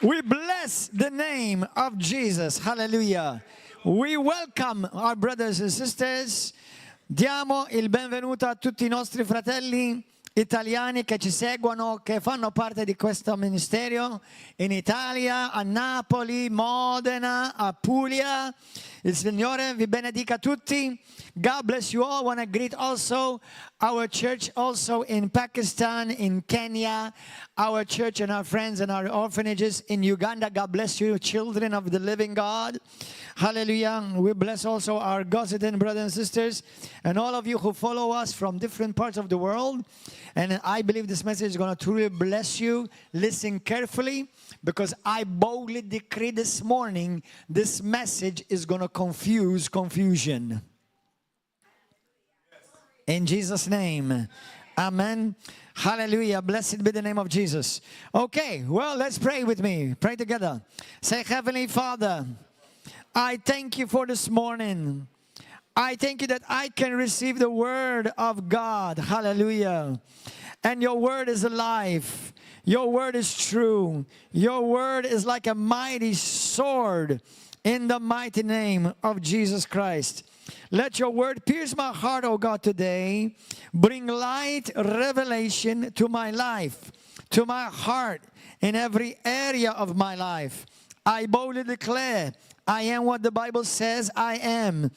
We bless the name of Jesus. Hallelujah. We welcome our brothers and sisters. Diamo il benvenuto a tutti i nostri fratelli italiani che ci seguono, che fanno parte di questo ministero in Italia, a Napoli, Modena, a Puglia. Il Signore vi benedica tutti. God bless you all. I want to greet also our church also in Pakistan, in Kenya, our church and our friends and our orphanages in Uganda. God bless you, children of the living God. Hallelujah. We bless also our Gossenden brothers and sisters and all of you who follow us from different parts of the world. And I believe this message is going to truly bless you. Listen carefully, because I boldly decree this morning, this message is going to confuse confusion. In Jesus' name. Amen. Hallelujah. Blessed be the name of Jesus. Okay, well, let's pray with me. Pray together. Say, Heavenly Father, I thank you for this morning. I thank you that I can receive the word of God. Hallelujah. And your word is alive. Your word is true. Your word is like a mighty sword in the mighty name of Jesus Christ. Let your word pierce my heart, oh God, today. Bring light, revelation to my life, to my heart, in every area of my life. I boldly declare, I am what the Bible says I am.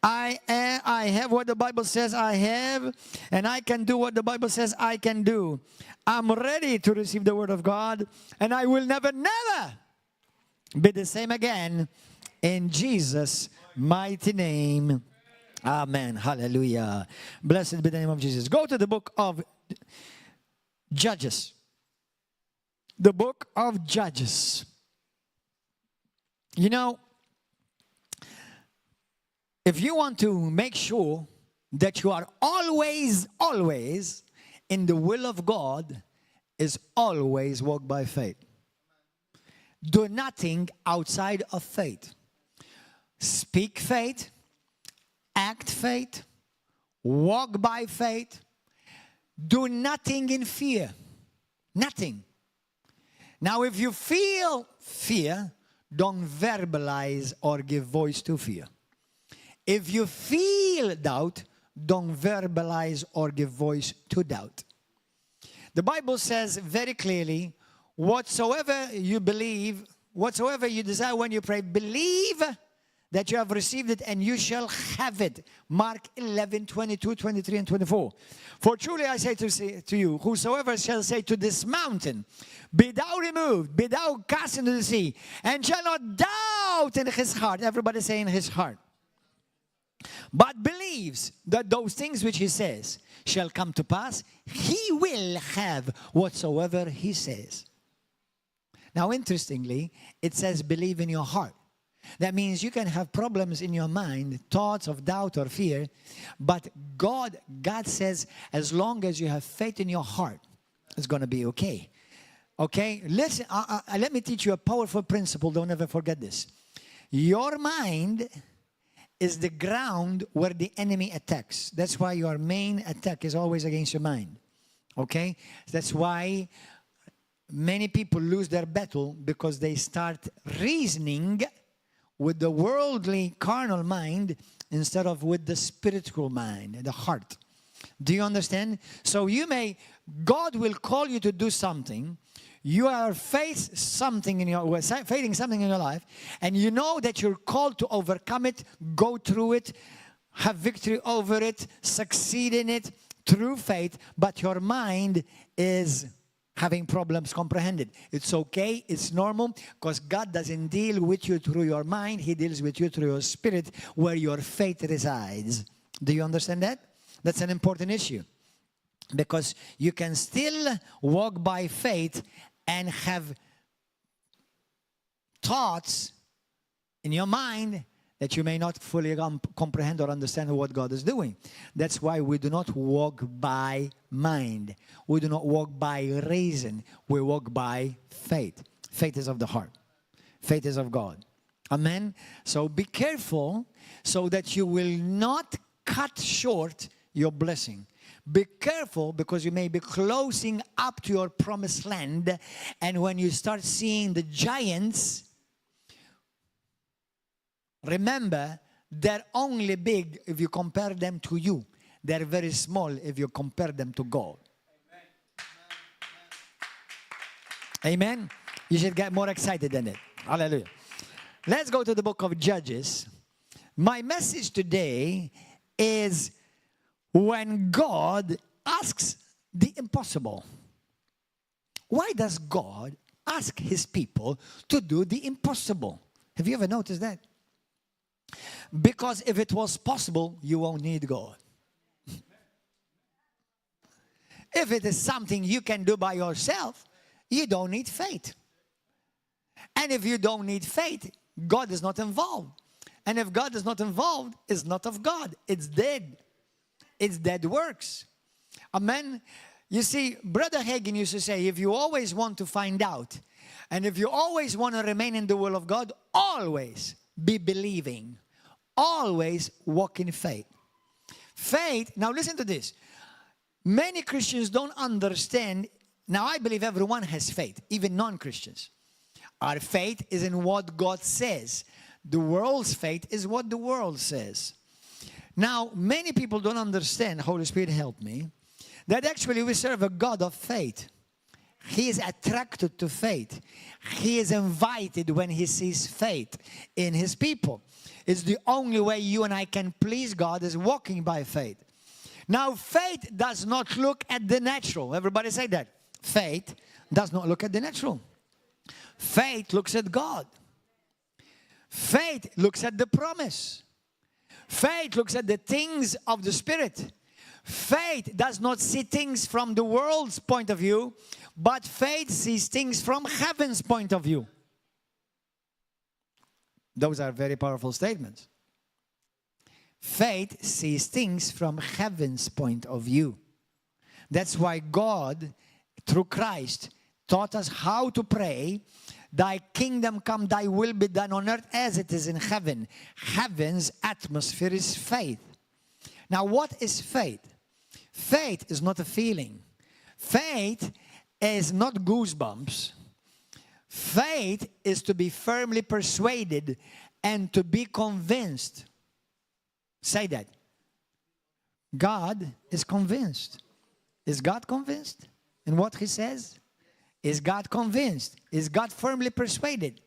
I have what the Bible says I have, and I can do what the Bible says I can do. I'm ready to receive the word of God, and I will never be the same again. In Jesus' mighty name. Amen. Hallelujah. Blessed be the name of Jesus. Go to the book of Judges. The book of Judges. You know, if you want to make sure that you are always in the will of God, is always walk by faith. Do nothing outside of faith. Speak faith, act faith, walk by faith. Do nothing in fear. Nothing. Now, if you feel fear, don't verbalize or give voice to fear. If you feel doubt, don't verbalize or give voice to doubt. The Bible says very clearly, whatsoever you believe, whatsoever you desire when you pray, believe that you have received it and you shall have it. Mark 11, 22, 23, and 24. For truly I say to you, whosoever shall say to this mountain, be thou removed, be thou cast into the sea, and shall not doubt in his heart. Everybody say in his heart. But believes that those things which he says shall come to pass, he will have whatsoever he says. Now, interestingly, it says believe in your heart. That means you can have problems in your mind, thoughts of doubt or fear, but God says as long as you have faith in your heart, it's going to be okay. Okay? Listen, let me teach you a powerful principle. Don't ever forget this. Your mind is the ground where the enemy attacks. That's why your main attack is always against your mind. Okay? That's why many people lose their battle, because they start reasoning with the worldly carnal mind instead of with the spiritual mind, the heart. Do you understand? So God will call you to do something. You are facing something in your life, and you know that you're called to overcome it, go through it, have victory over it, succeed in it through faith, but your mind is having problems comprehended. It's okay, it's normal, because God doesn't deal with you through your mind. He deals with you through your spirit, where your faith resides. Do you understand that? That's an important issue, because you can still walk by faith and have thoughts in your mind that you may not fully comprehend or understand what God is doing. That's why we do not walk by mind. We do not walk by reason. We walk by faith. Faith is of the heart. Faith is of God. Amen? So be careful so that you will not cut short your blessing. Be careful, because you may be closing up to your promised land. And when you start seeing the giants, remember, they're only big if you compare them to you. They're very small if you compare them to God. Amen? You should get more excited than it. Hallelujah. Let's go to the book of Judges. My message today is when God asks the impossible. Why does God ask his people to do the impossible? Have you ever noticed that? Because if it was possible, you won't need God. If it is something you can do by yourself, you don't need faith. And if you don't need faith, God is not involved. And if God is not involved, it's not of God. It's dead. It's dead works. Amen. You see, Brother Hagin used to say, if you always want to find out, and if you always want to remain in the will of God, always be believing. Always walk in faith. Faith, now listen to this. Many Christians don't understand. Now I believe everyone has faith, even non-Christians. Our faith is in what God says. The world's faith is what the world says. Now, many people don't understand, Holy Spirit help me, that actually we serve a God of faith. He is attracted to faith. He is invited when he sees faith in his people. It's the only way you and I can please God is walking by faith. Now, faith does not look at the natural. Everybody say that. Faith does not look at the natural. Faith looks at God. Faith looks at the promise. Faith looks at the things of the Spirit. Faith does not see things from the world's point of view, but faith sees things from heaven's point of view. Those are very powerful statements. Faith sees things from heaven's point of view. That's why God, through Christ, taught us how to pray. Thy kingdom come, thy will be done on earth as it is in heaven. Heaven's atmosphere is faith. Now, what is faith? Faith is not a feeling. Faith is not goosebumps. Faith is to be firmly persuaded and to be convinced. Say that. God is convinced. Is God convinced in what he says? Is God convinced? Is God firmly persuaded?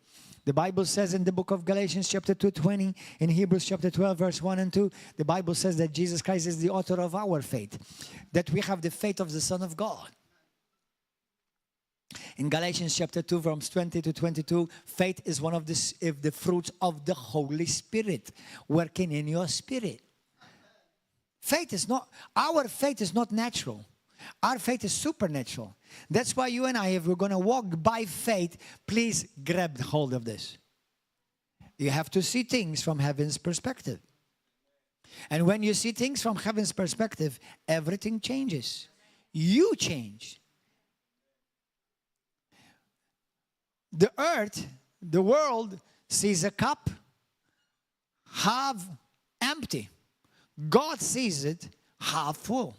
The Bible says in the book of Galatians chapter 2:20, in Hebrews chapter 12 verse 1 and 2, the Bible says that Jesus Christ is the author of our faith. That we have the faith of the Son of God. In Galatians chapter 2 verse 20 to 22, faith is one of the fruits of the Holy Spirit working in your spirit. Faith is not, our faith is not natural. Our faith is supernatural. That's why you and I, if we're going to walk by faith, please grab hold of this. You have to see things from heaven's perspective. And when you see things from heaven's perspective, everything changes. You change. The earth, the world, sees a cup half empty. God sees it half full.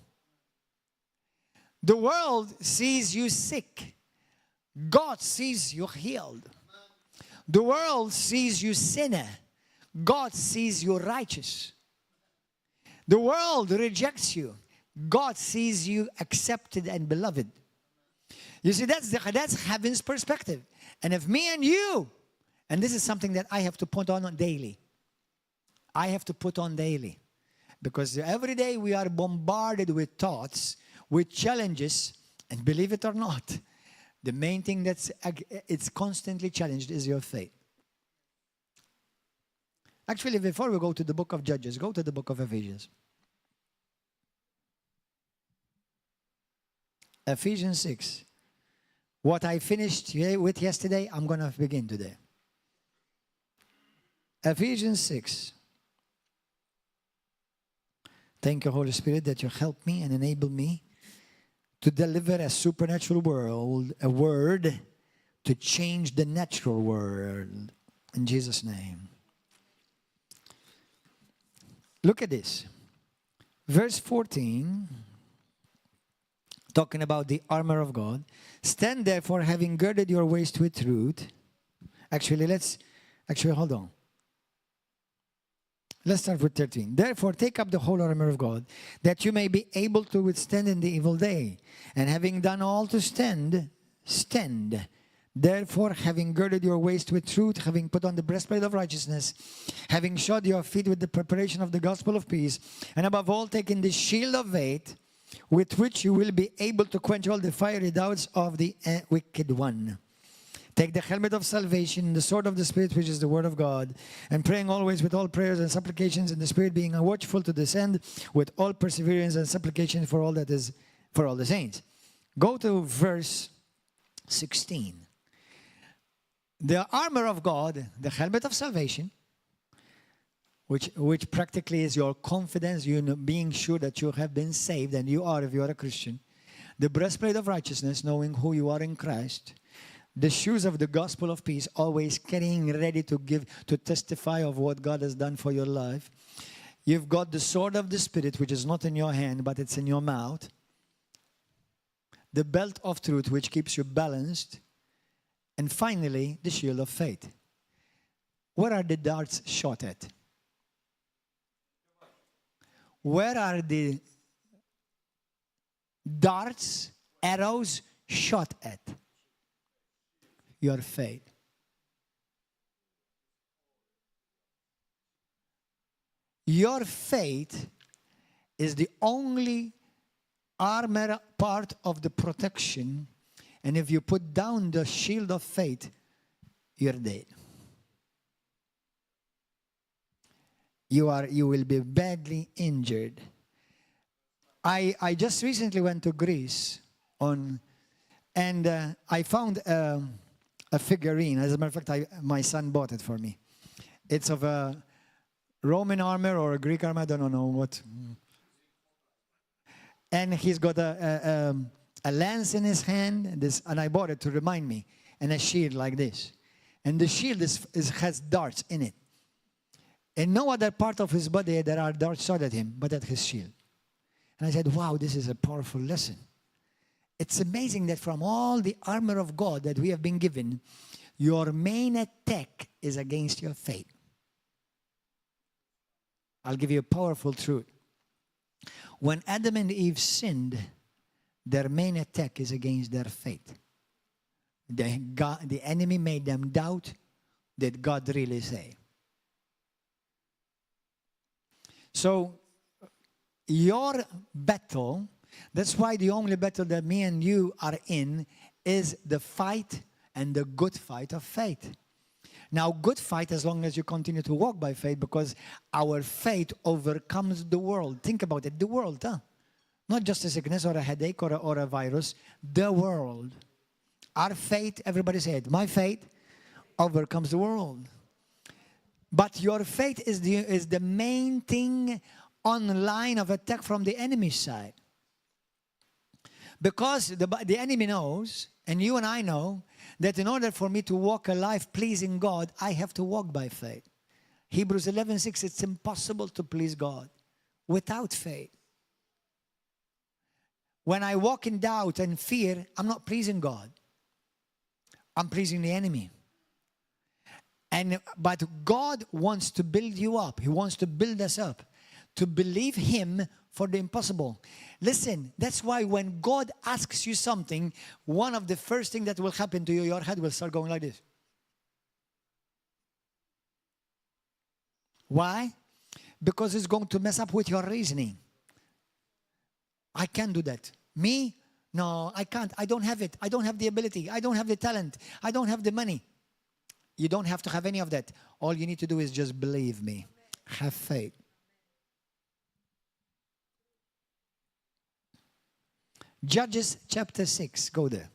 The world sees you sick. God sees you healed. The world sees you sinner. God sees you righteous. The world rejects you. God sees you accepted and beloved. You see, that's heaven's perspective. And if me and you, and this is something that I have to put on daily. I have to put on daily. Because every day we are bombarded with thoughts, with challenges, and believe it or not, the main thing it's constantly challenged is your faith. Actually, before we go to the book of Judges, go to the book of Ephesians. Ephesians 6. What I finished with yesterday, I'm going to begin today. Ephesians 6. Thank you, Holy Spirit, that you help me and enable me to deliver a supernatural a word to change the natural world. In Jesus' name. Look at this. Verse 14. talking about the armor of God. Stand therefore, having girded your waist with truth. Actually, hold on. Let's start with 13. Therefore, take up the whole armor of God, that you may be able to withstand in the evil day. And having done all to stand, stand. Therefore, having girded your waist with truth, having put on the breastplate of righteousness, having shod your feet with the preparation of the gospel of peace, and above all, taking the shield of faith, with which you will be able to quench all the fiery darts of the wicked one. Take the helmet of salvation, the sword of the Spirit, which is the word of God, and praying always with all prayers and supplications in the Spirit, being watchful to this end with all perseverance and supplication for all the saints. Go to verse 16. The armor of God, the helmet of salvation, which practically is your confidence, you know, being sure that you have been saved, and you are if you are a Christian. The breastplate of righteousness, knowing who you are in Christ. The shoes of the gospel of peace, always carrying ready to testify of what God has done for your life. You've got the sword of the Spirit, which is not in your hand, but it's in your mouth. The belt of truth, which keeps you balanced. And finally, the shield of faith. Where are the darts shot at? Where are the darts, arrows shot at? Your faith. Your faith is the only armor part of the protection, and if you put down the shield of faith, you're dead. You will be badly injured. I just recently went to Greece and I found a figurine. As a matter of fact, my son bought it for me. It's of a Roman armor or a Greek armor, I don't know what. And he's got a lance in his hand, and I bought it to remind me, and a shield like this. And the shield has darts in it. In no other part of his body there are darts shot at him, but at his shield. And I said, wow, this is a powerful lesson. It's amazing that from all the armor of God that we have been given, your main attack is against your faith. I'll give you a powerful truth. When Adam and Eve sinned, their main attack is against their faith. The enemy made them doubt that God really saved. So, your battle, that's why the only battle that me and you are in is the fight and the good fight of faith. Now, good fight as long as you continue to walk by faith, because our faith overcomes the world. Think about it, the world, huh? Not just a sickness or a headache or a virus, the world. Our faith, everybody say it, my faith overcomes the world. But your faith is the main thing on line of attack from the enemy's side. Because the enemy knows, and you and I know, that in order for me to walk a life pleasing God, I have to walk by faith. Hebrews 11:6, it's impossible to please God without faith. When I walk in doubt and fear, I'm not pleasing God. I'm pleasing the enemy. But God wants to build you up. He wants to build us up to believe Him for the impossible. Listen, that's why when God asks you something, one of the first things that will happen to you, your head will start going like this. Why? Because it's going to mess up with your reasoning. I can't do that. Me? No, I can't. I don't have it. I don't have the ability. I don't have the talent. I don't have the money. You don't have to have any of that. All you need to do is just believe me. Have faith. Judges chapter 6. Go there.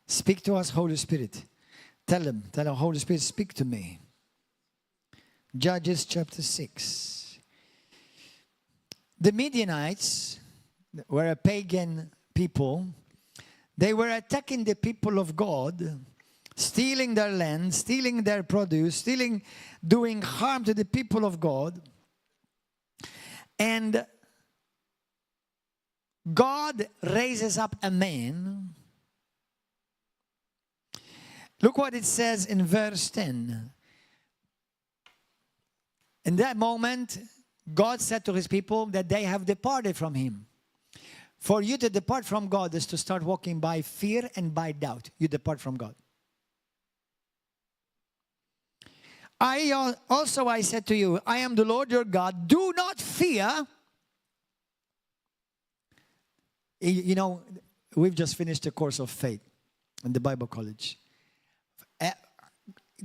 Speak to us, Holy Spirit. Tell our Holy Spirit, speak to me. Judges chapter 6. The Midianites were a pagan people. They were attacking the people of God, stealing their land, stealing their produce, doing harm to the people of God. And God raises up a man. Look what it says in verse 10. In that moment, God said to his people that they have departed from him. For you to depart from God is to start walking by fear and by doubt. You depart from God. I said to you, I am the Lord your God. Do not fear. You know, we've just finished a course of faith in the Bible college.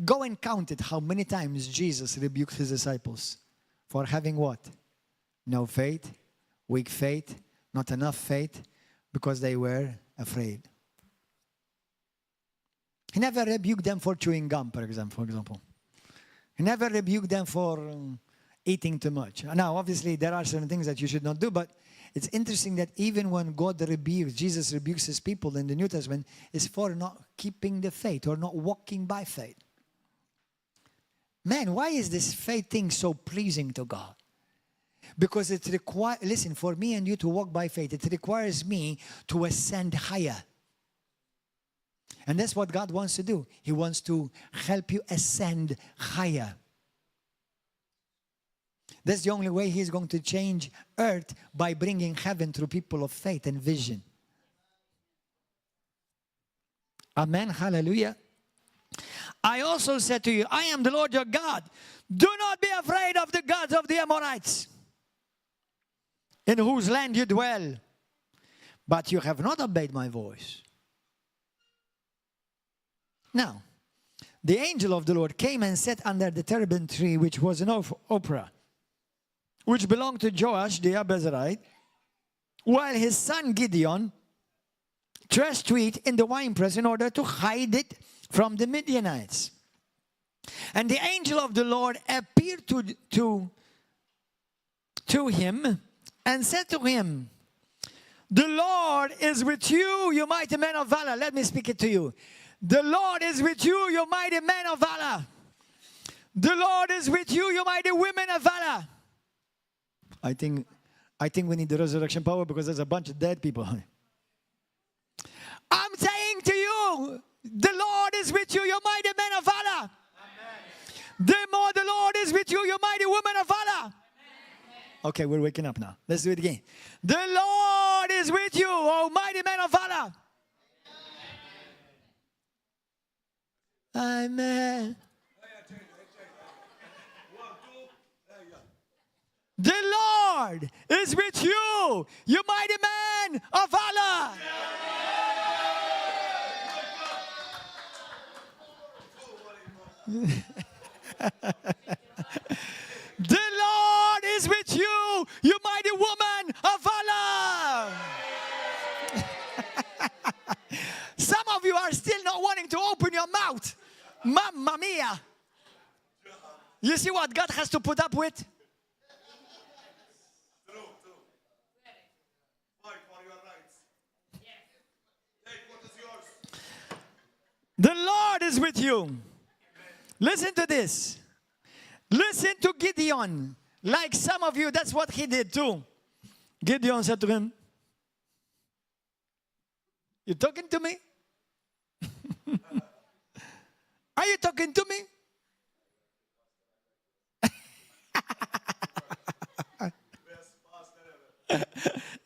Go and count it how many times Jesus rebuked his disciples for having what? No faith, weak faith, not enough faith, because they were afraid. He never rebuked them for chewing gum, for example. He never rebuked them for eating too much. Now, obviously, there are certain things that you should not do, but it's interesting that even when God rebukes, Jesus rebukes his people in the New Testament, is for not keeping the faith or not walking by faith. Man, why is this faith thing so pleasing to God? Because it requires, listen, for me and you to walk by faith, it requires me to ascend higher. And that's what God wants to do. He wants to help you ascend higher. That's the only way He's going to change earth, by bringing heaven through people of faith and vision. Amen. Hallelujah. I also said to you, I am the Lord your God. Do not be afraid of the gods of the Amorites, in whose land you dwell. But you have not obeyed my voice. Now, the angel of the Lord came and sat under the terebinth tree, which was in Ophrah, which belonged to Joash the Abiezrite, while his son Gideon threshed wheat in the winepress in order to hide it from the Midianites. And the angel of the Lord appeared to him and said to him, the Lord is with you, you mighty man of valor. Let me speak it to you. The Lord is with you, you mighty man of valor. The Lord is with you, you mighty women of valor. I think we need the resurrection power, because there's a bunch of dead people. I'm saying to you, the Lord is with you, you mighty men of valor. Amen. The more the Lord is with you, you mighty women of valor. Amen. Okay, we're waking up now. Let's do it again. The Lord is with you, oh mighty men of valor. Amen. The Lord is with you, you mighty man of valor. The Lord is with you, you mighty woman of valor. Some of you are still not wanting to open your mouth. Mamma mia. You see what God has to put up with? The Lord is with you. Listen to this. Listen to Gideon. Like some of you, that's what he did too. Gideon said to him, you talking to me? Are you talking to me?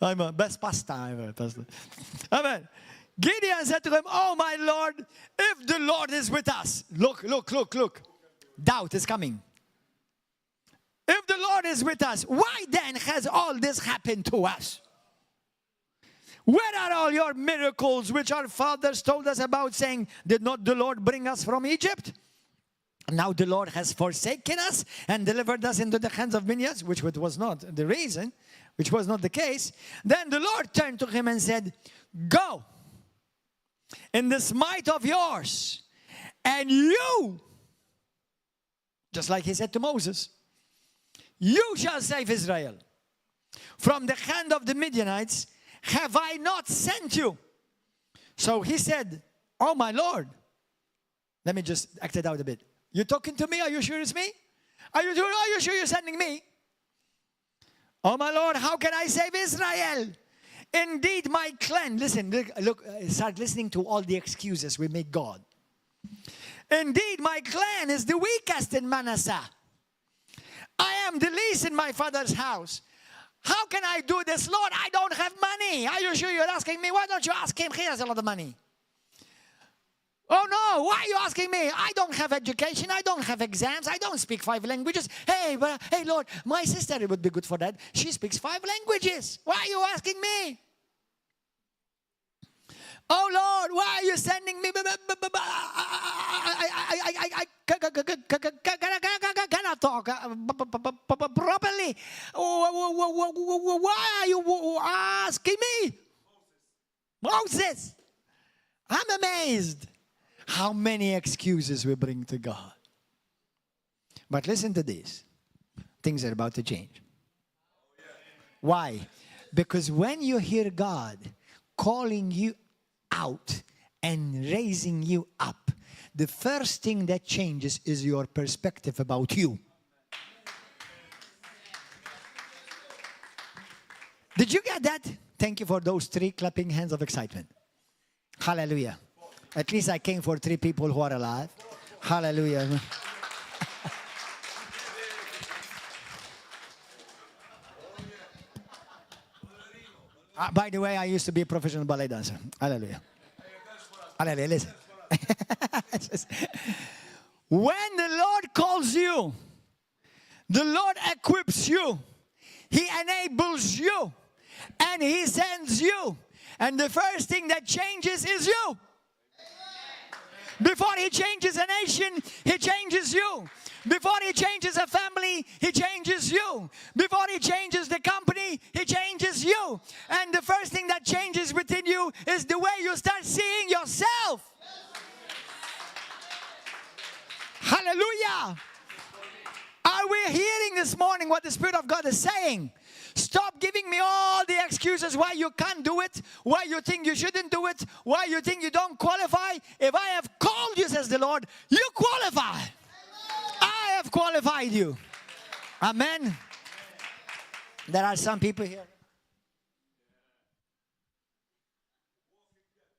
I'm a best pastor ever, pastor. Amen. Gideon said to him, oh my Lord, if the Lord is with us. Look. Doubt is coming. If the Lord is with us, why then has all this happened to us? Where are all your miracles which our fathers told us about, saying, did not the Lord bring us from Egypt? Now the Lord has forsaken us and delivered us into the hands of Midianites, which was not the reason, which was not the case. Then the Lord turned to him and said, go in this might of yours, and you, just like he said to Moses, you shall save Israel from the hand of the Midianites. Have I not sent you? So he said, oh my Lord. Let me just act it out a bit. You talking to me? Are you sure it's me? Are you sure you're sending me? Oh my Lord, how can I save Israel? Indeed, my clan. Listen, look, start listening to all the excuses we make God. Indeed, my clan is the weakest in Manasseh. I am the least in my father's house. How can I do this, Lord? I don't have money. Are you sure you're asking me? Why don't you ask him? He has a lot of money. Oh no, why are you asking me? I don't have education. I don't have exams. I don't speak 5 languages. Hey, Lord, my sister would be good for that. She speaks 5 languages. Why are you asking me? Oh Lord, why are you sending me? I cannot talk properly. Why are you asking me? Moses. I'm amazed how many excuses we bring to God. But listen to this. Things are about to change. Why? Because when you hear God calling you out and raising you up, the first thing that changes is your perspective about you. Did you get that? Thank you for those 3 clapping hands of excitement. Hallelujah. At least I came for 3 people who are alive. Hallelujah. By the way, I used to be a professional ballet dancer. Hallelujah. Hallelujah. Listen. When the Lord calls you, the Lord equips you, He enables you, and He sends you. And the first thing that changes is you. Before He changes a nation, He changes you. Before He changes a family, He changes you. Before He changes the company, He changes you. And the first thing that changes within you is the way you start seeing yourself. Hallelujah. Are we hearing this morning what the Spirit of God is saying? Stop giving me all the excuses why you can't do it, why you think you shouldn't do it, why you think you don't qualify. If I have called you, says the Lord, you qualify. I have qualified you. Amen. There are some people here.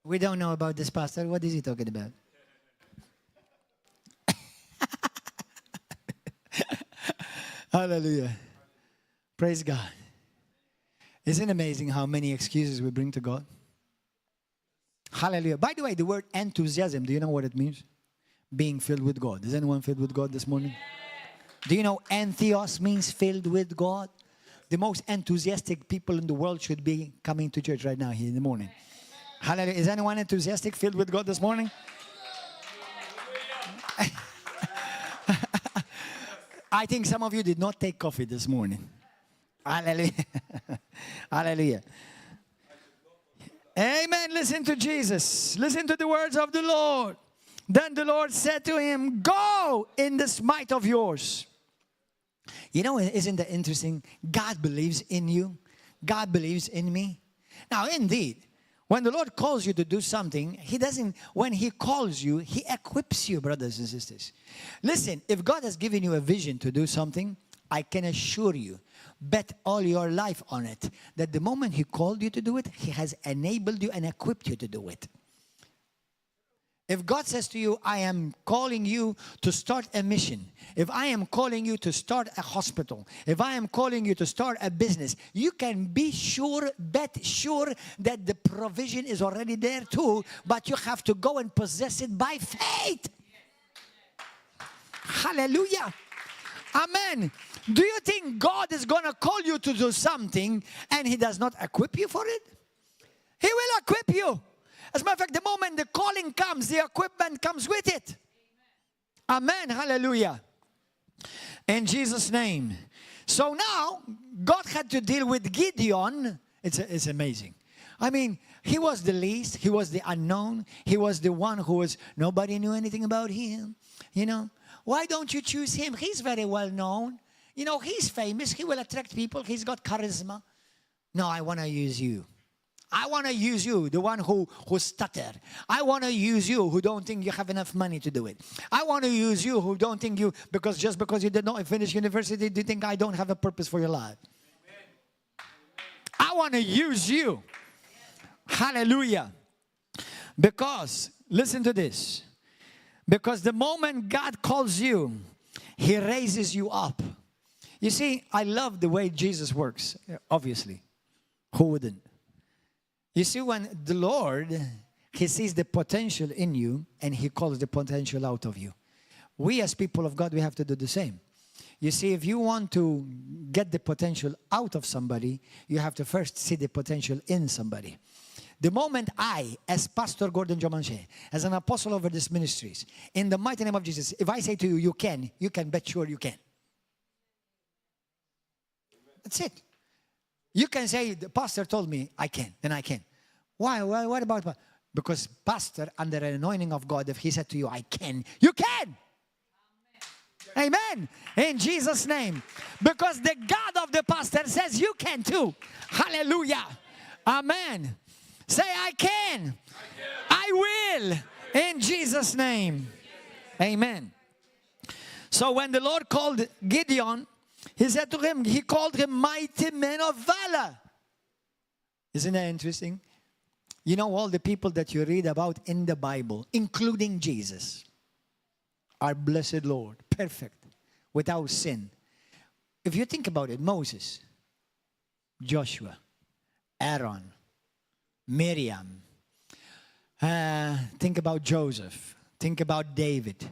We don't know about this pastor. What is he talking about? Hallelujah. Praise God. Isn't it amazing how many excuses we bring to God? Hallelujah. By the way, the word enthusiasm, do you know what it means? Being filled with God. Is anyone filled with God this morning? Do you know entheos means filled with God? The most enthusiastic people in the world should be coming to church right now here in the morning. Hallelujah. Is anyone enthusiastic, filled with God this morning? I think some of you did not take coffee this morning. Hallelujah. Hallelujah. Amen. Listen to Jesus. Listen to the words of the Lord. Then the Lord said to him, go in this might of yours. You know, isn't that interesting? God believes in you. God believes in me. Now, indeed, when the Lord calls you to do something, He doesn't, when He calls you, He equips you, brothers and sisters. Listen, if God has given you a vision to do something, I can assure you, bet all your life on it, that the moment He called you to do it, He has enabled you and equipped you to do it. If God says to you, I am calling you to start a mission, if I am calling you to start a hospital, if I am calling you to start a business, you can be sure, bet sure that the provision is already there too, but you have to go and possess it by faith. Hallelujah. Amen. Do you think God is going to call you to do something and He does not equip you for it? He will equip you. As a matter of fact, the moment the calling comes, the equipment comes with it. Amen. Hallelujah. In Jesus' name. So now, God had to deal with Gideon. It's amazing. I mean, he was the least. He was the unknown. He was the one who was, nobody knew anything about him. You know, why don't you choose him? He's very well known. You know, he's famous. He will attract people. He's got charisma. No, I want to use you. I want to use you, the one who stutter. I want to use you who don't think you have enough money to do it. I want to use you who don't think you, just because you did not finish university, do you think I don't have a purpose for your life? Amen. I want to use you. Hallelujah. Because, listen to this. Because the moment God calls you, He raises you up. You see, I love the way Jesus works, obviously. Who wouldn't? You see, when the Lord, He sees the potential in you and He calls the potential out of you. We as people of God, we have to do the same. You see, if you want to get the potential out of somebody, you have to first see the potential in somebody. The moment I, as Pastor Gordon Jomanshe, as an apostle over these ministries, in the mighty name of Jesus, if I say to you, you can bet sure you can. That's it. You can say, the pastor told me I can, then I can. Why? What about? Because pastor, under an anointing of God, if he said to you, I can, you can. Amen. In Jesus' name. Because the God of the pastor says you can too. Hallelujah. Amen. Say, I can. I will. In Jesus' name. Amen. So when the Lord called Gideon, He said to him, He called him mighty man of valor. Isn't that interesting? You know, all the people that you read about in the Bible, including Jesus, our blessed Lord, perfect, without sin. If you think about it, Moses, Joshua, Aaron, Miriam, think about Joseph, think about David.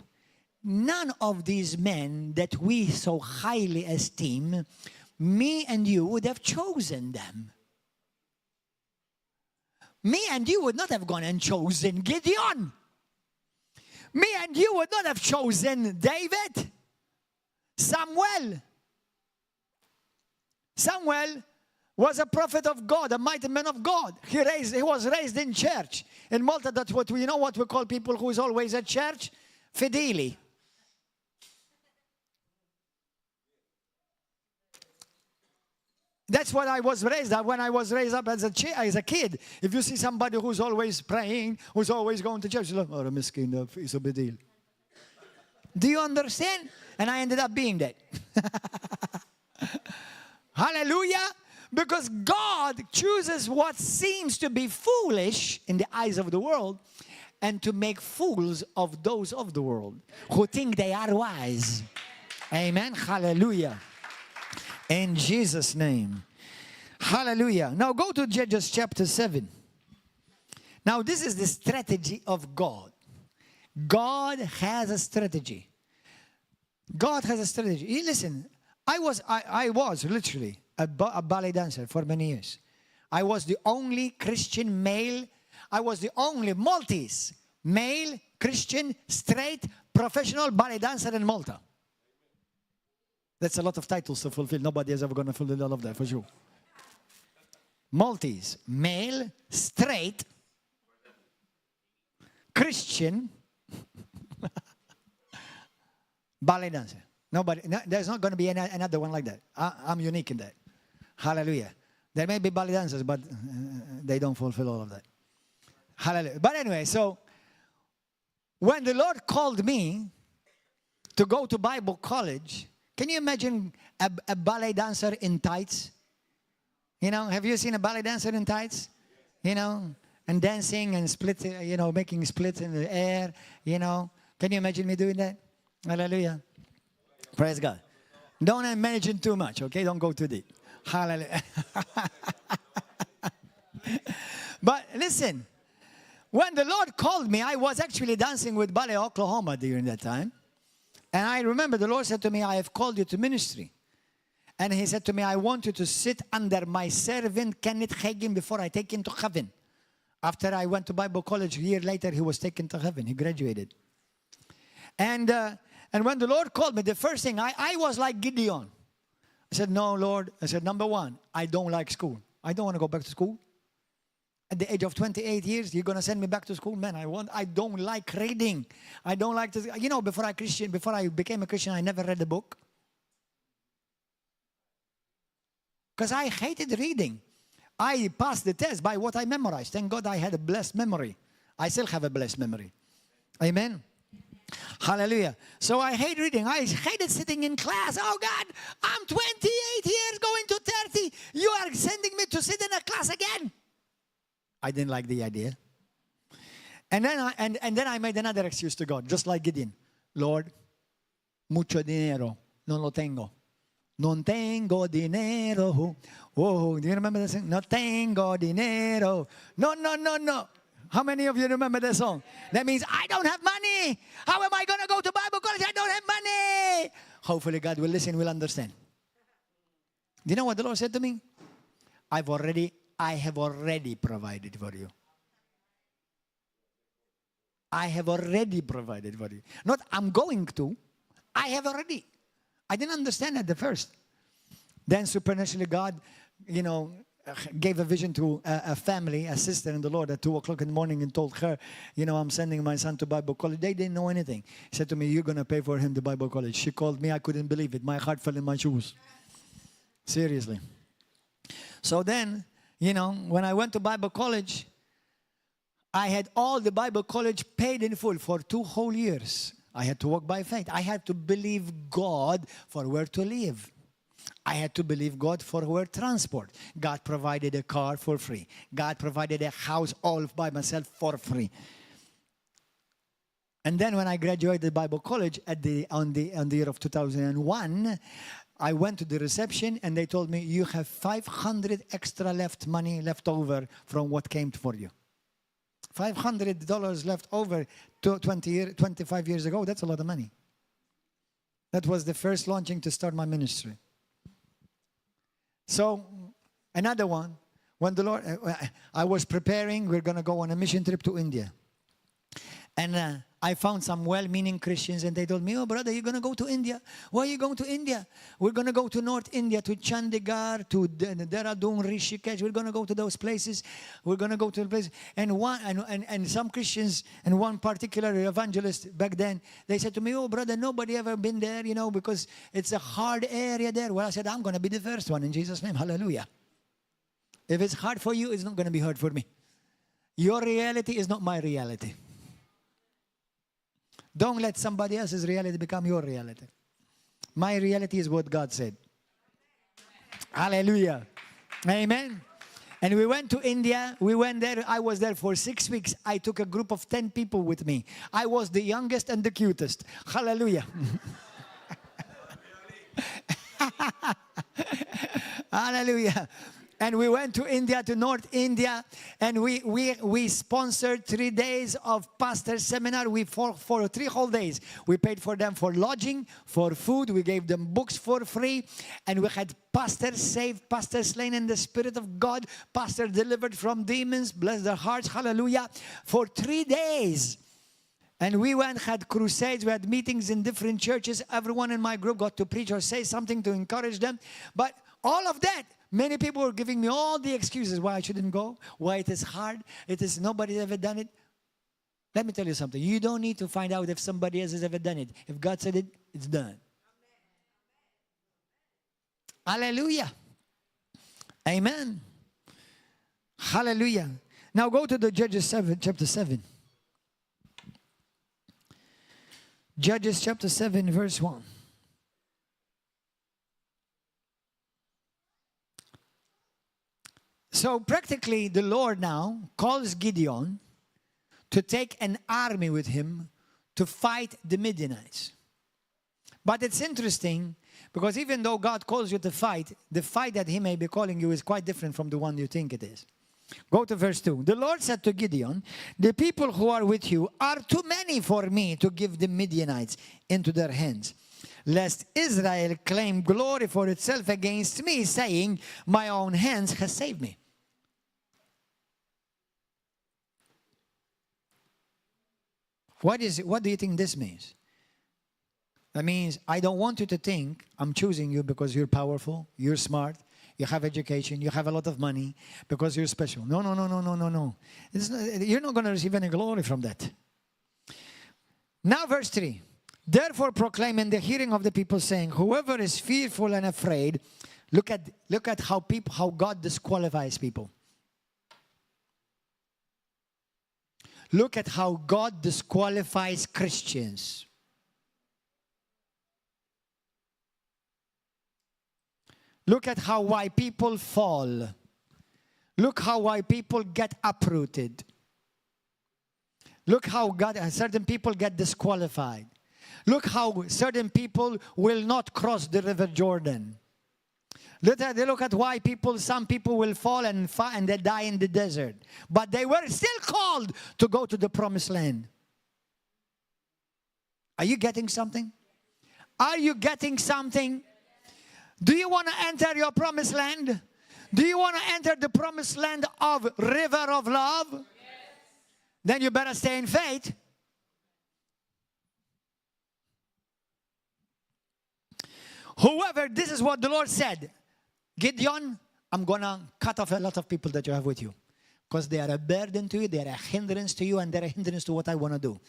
None of these men that we so highly esteem, me and you would have chosen them. Me and you would not have gone and chosen Gideon. Me and you would not have chosen David. Samuel. Samuel was a prophet of God, a mighty man of God. He was raised in church. In Malta, that's what we call people who is always at church? Fedeli. That's what I was raised up. When I was raised up as a kid, if you see somebody who's always praying, who's always going to church, you're like, oh, miskin, is a big deal. Do you understand? And I ended up being that. Hallelujah. Because God chooses what seems to be foolish in the eyes of the world and to make fools of those of the world who think they are wise. Amen. Hallelujah. In Jesus' name. Hallelujah. Now go to Judges chapter 7. Now this is the strategy of God. God has a strategy. God has a strategy. Listen, I was literally a ballet dancer for many years. I was the only Christian male. I was the only Maltese male Christian straight professional ballet dancer in Malta. That's a lot of titles to fulfill. Nobody is ever going to fulfill all of that, for sure. Maltese, male, straight, Christian, ballet dancer. There's not going to be another one like that. I'm unique in that. Hallelujah. There may be ballet dancers, but they don't fulfill all of that. Hallelujah. But anyway, so when the Lord called me to go to Bible college, can you imagine a ballet dancer in tights? You know, have you seen a ballet dancer in tights? You know, and dancing and split, making splits in the air, Can you imagine me doing that? Hallelujah. Praise God. Don't imagine too much, okay? Don't go too deep. Hallelujah. But listen, when the Lord called me, I was actually dancing with Ballet Oklahoma during that time. And I remember the Lord said to me, I have called you to ministry. And He said to me, I want you to sit under my servant Kenneth Hagin before I take him to heaven. After I went to Bible college, a year later, he was taken to heaven. He graduated. And when the Lord called me, the first thing, I was like Gideon. I said, no, Lord. I said, number one, I don't like school. I don't want to go back to school. At the age of 28 years, you're going to send me back to school? Man, I don't like reading. I don't like to, before I became a Christian, I never read a book. Because I hated reading. I passed the test by what I memorized. Thank God I had a blessed memory. I still have a blessed memory. Amen. Hallelujah. So I hate reading. I hated sitting in class. Oh God, I'm 28 years going to 30. You are sending me to sit in a class again. I didn't like the idea. And then I made another excuse to God, just like Gideon. Lord, mucho dinero, no lo tengo. Non tengo dinero. Oh, do you remember that song? No tengo dinero. No, no, no, no. How many of you remember that song? That means I don't have money. How am I going to go to Bible college? I don't have money. Hopefully God will listen, will understand. Do you know what the Lord said to me? I have already provided for you. I have already provided for you. Not I'm going to. I have already. I didn't understand at the first. Then supernaturally God, gave a vision to a family, a sister in the Lord at 2 o'clock in the morning and told her, I'm sending my son to Bible college. They didn't know anything. He said to me, you're going to pay for him the Bible college. She called me. I couldn't believe it. My heart fell in my shoes. Seriously. So then, when I went to Bible college, I had all the Bible college paid in full for 2 whole years. I had to walk by faith. I had to believe God for where to live. I had to believe God for where transport. God provided a car for free. God provided a house all by myself for free. And then when I graduated Bible college on the year of 2001, I went to the reception and they told me, you have $500 extra money left over from what came for you. $500 left over 25 years ago. That's a lot of money. That was the first launching to start my ministry. So, another one. When the Lord, I was preparing, we're going to go on a mission trip to India. And I found some well-meaning Christians and they told me, oh brother, you're going to go to India. Why are you going to India? We're going to go to North India, to Chandigarh, to Dehradun, Rishikesh. We're going to go to those places. We're going to go to the place. And some Christians, and one particular evangelist back then, they said to me, oh brother, nobody ever been there, because it's a hard area there. Well, I said, I'm going to be the first one in Jesus' name. Hallelujah. If it's hard for you, it's not going to be hard for me. Your reality is not my reality. Don't let somebody else's reality become your reality. My reality is what God said. Hallelujah. Amen. And we went to India. We went there. I was there for 6 weeks. I took a group of 10 people with me. I was the youngest and the cutest. Hallelujah. Hallelujah. And we went to India, to North India, and we sponsored 3 days of pastor seminar. For 3 whole days. We paid for them for lodging, for food. We gave them books for free. And we had pastors saved, pastors slain in the Spirit of God, pastors delivered from demons, bless their hearts, hallelujah, for 3 days. And we went, had crusades, we had meetings in different churches. Everyone in my group got to preach or say something to encourage them. But all of that, many people were giving me all the excuses why I shouldn't go, why it is hard, nobody's ever done it. Let me tell you something. You don't need to find out if somebody else has ever done it. If God said it, it's done. Hallelujah. Amen. Hallelujah. Now go to the Judges chapter 7. Judges chapter 7, verse 1. So practically the Lord now calls Gideon to take an army with him to fight the Midianites. But it's interesting because even though God calls you to fight, the fight that he may be calling you is quite different from the one you think it is. Go to verse 2. The Lord said to Gideon, the people who are with you are too many for me to give the Midianites into their hands, lest Israel claim glory for itself against me, saying, my own hands has saved me. What do you think this means? That means I don't want you to think I'm choosing you because you're powerful, you're smart, you have education, you have a lot of money, because you're special. No, no, no, no, no, no, no. You're not going to receive any glory from that. Now verse 3. Therefore proclaim in the hearing of the people, saying, whoever is fearful and afraid, look at how God disqualifies people. Look at how God disqualifies Christians. Look at why people fall. Look how why people get uprooted. Look how certain people get disqualified. Look how certain people will not cross the river Jordan. Look at why some people will fall and they die in the desert. But they were still called to go to the promised land. Are you getting something? Are you getting something? Do you want to enter your promised land? Do you want to enter the promised land of river of love? Yes. Then you better stay in faith. Whoever, this is what the Lord said. Gideon, I'm going to cut off a lot of people that you have with you. Because they are a burden to you, they are a hindrance to you, and they're a hindrance to what I want to do.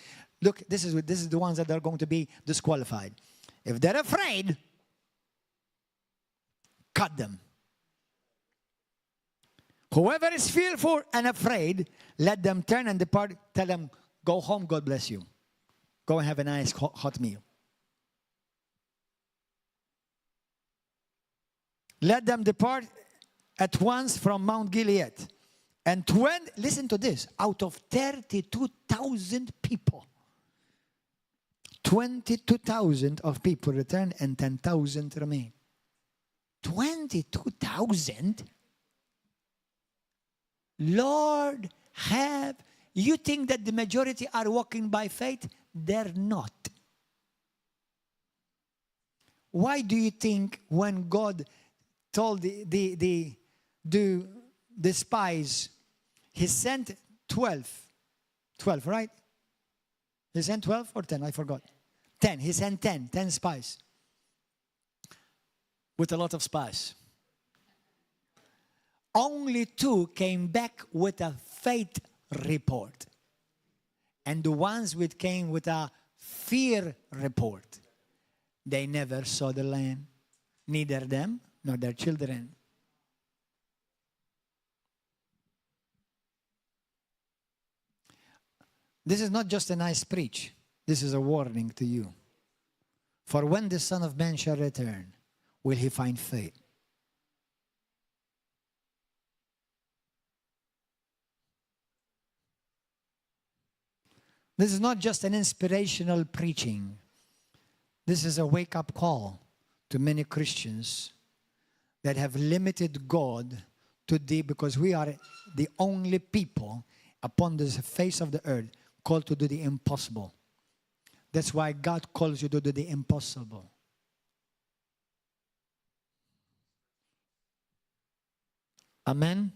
Look, this is the ones that are going to be disqualified. If they're afraid, cut them. Whoever is fearful and afraid, let them turn and depart. Tell them, go home, God bless you. Go and have a nice hot meal. Let them depart at once from Mount Gilead. And listen to this, out of 32,000 people, 22,000 of people returned and 10,000 remained. 22,000? Lord, you think that the majority are walking by faith? They're not. Why do you think when God told the spies, he sent 12, right? He sent 12 or 10, I forgot. 10, he sent 10 spies. With a lot of spies. Only 2 came back with a faith report. And the ones which came with a fear report, they never saw the land. Neither them nor their children. This is not just a nice preach. This is a warning to you. For when the Son of Man shall return, will he find faith? This is not just an inspirational preaching. This is a wake-up call to many Christians that have limited God to because we are the only people upon the face of the earth called to do the impossible. That's why God calls you to do the impossible. Amen?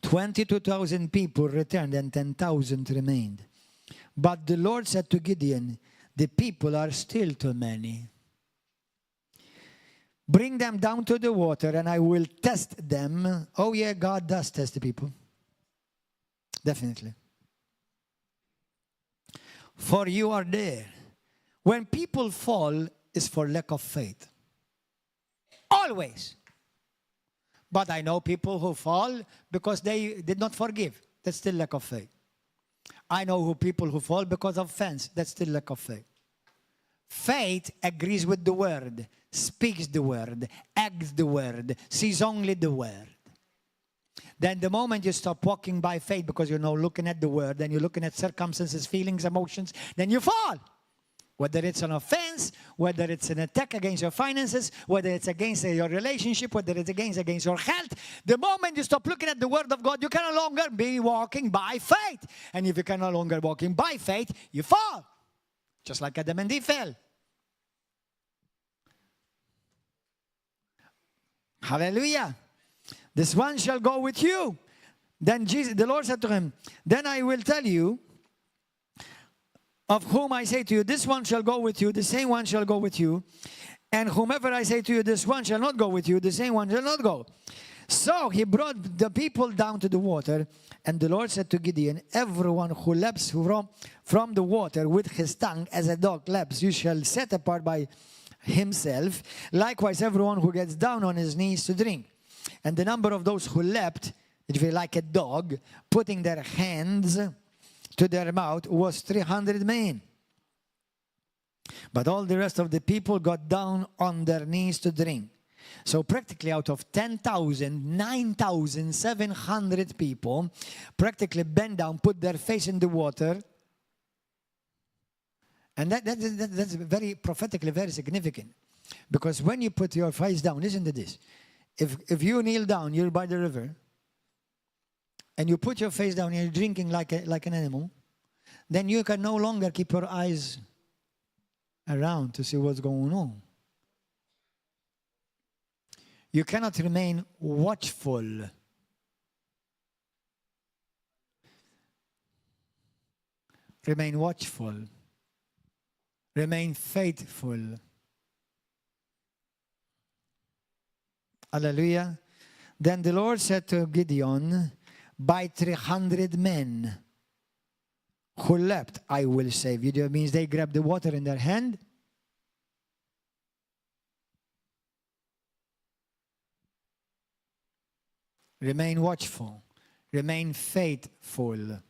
22,000 people returned and 10,000 remained. But the Lord said to Gideon, the people are still too many. Bring them down to the water and I will test them. Oh yeah, God does test the people. Definitely. For you are there. When people fall, it's for lack of faith. Always. But I know people who fall because they did not forgive. That's still lack of faith. I know people who fall because of offense. That's still lack of faith. Faith agrees with the word, speaks the word, acts the word, sees only the word. Then the moment you stop walking by faith because you're now looking at the word and you're looking at circumstances, feelings, emotions, then you fall. Whether it's an offense, whether it's an attack against your finances, whether it's against your relationship, whether it's against your health, the moment you stop looking at the word of God, you can no longer be walking by faith. And if you can no longer walking by faith, you fall. Just like Adam and Eve fell. Hallelujah. This one shall go with you. Then the Lord said to him, then I will tell you, of whom I say to you, this one shall go with you, the same one shall go with you. And whomever I say to you, this one shall not go with you, the same one shall not go. So he brought the people down to the water. And the Lord said to Gideon, everyone who laps from the water with his tongue as a dog laps, you shall set apart by himself. Likewise, everyone who gets down on his knees to drink. And the number of those who leapt, if you like a dog, putting their hands to their mouth, was 300 men. But all the rest of the people got down on their knees to drink. So practically out of 10,000, 9,700 people practically bent down, put their face in the water. And that's very prophetically very significant. Because when you put your face down, listen to this. If you kneel down, you're by the river, and you put your face down and you're drinking like an animal, then you can no longer keep your eyes around to see what's going on. You cannot remain watchful. Remain watchful. Remain faithful. Hallelujah. Then the Lord said to Gideon, by 300 men who leapt, I will save you. That means they grabbed the water in their hand. Remain watchful. Remain faithful.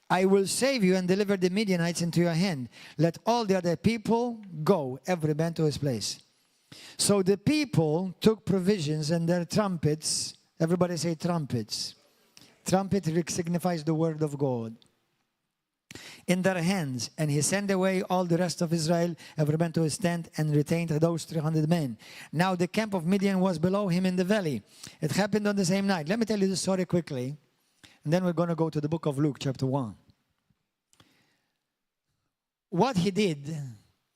I will save you and deliver the Midianites into your hand. Let all the other people go, every man to his place. So the people took provisions and their trumpets. Everybody say trumpets. Trumpet signifies the word of God. In their hands, and he sent away all the rest of Israel, every man to his tent, and retained those 300 men. Now the camp of Midian was below him in the valley. It happened on the same night. Let me tell you the story quickly, and then we're going to go to the book of Luke, chapter 1. What he did,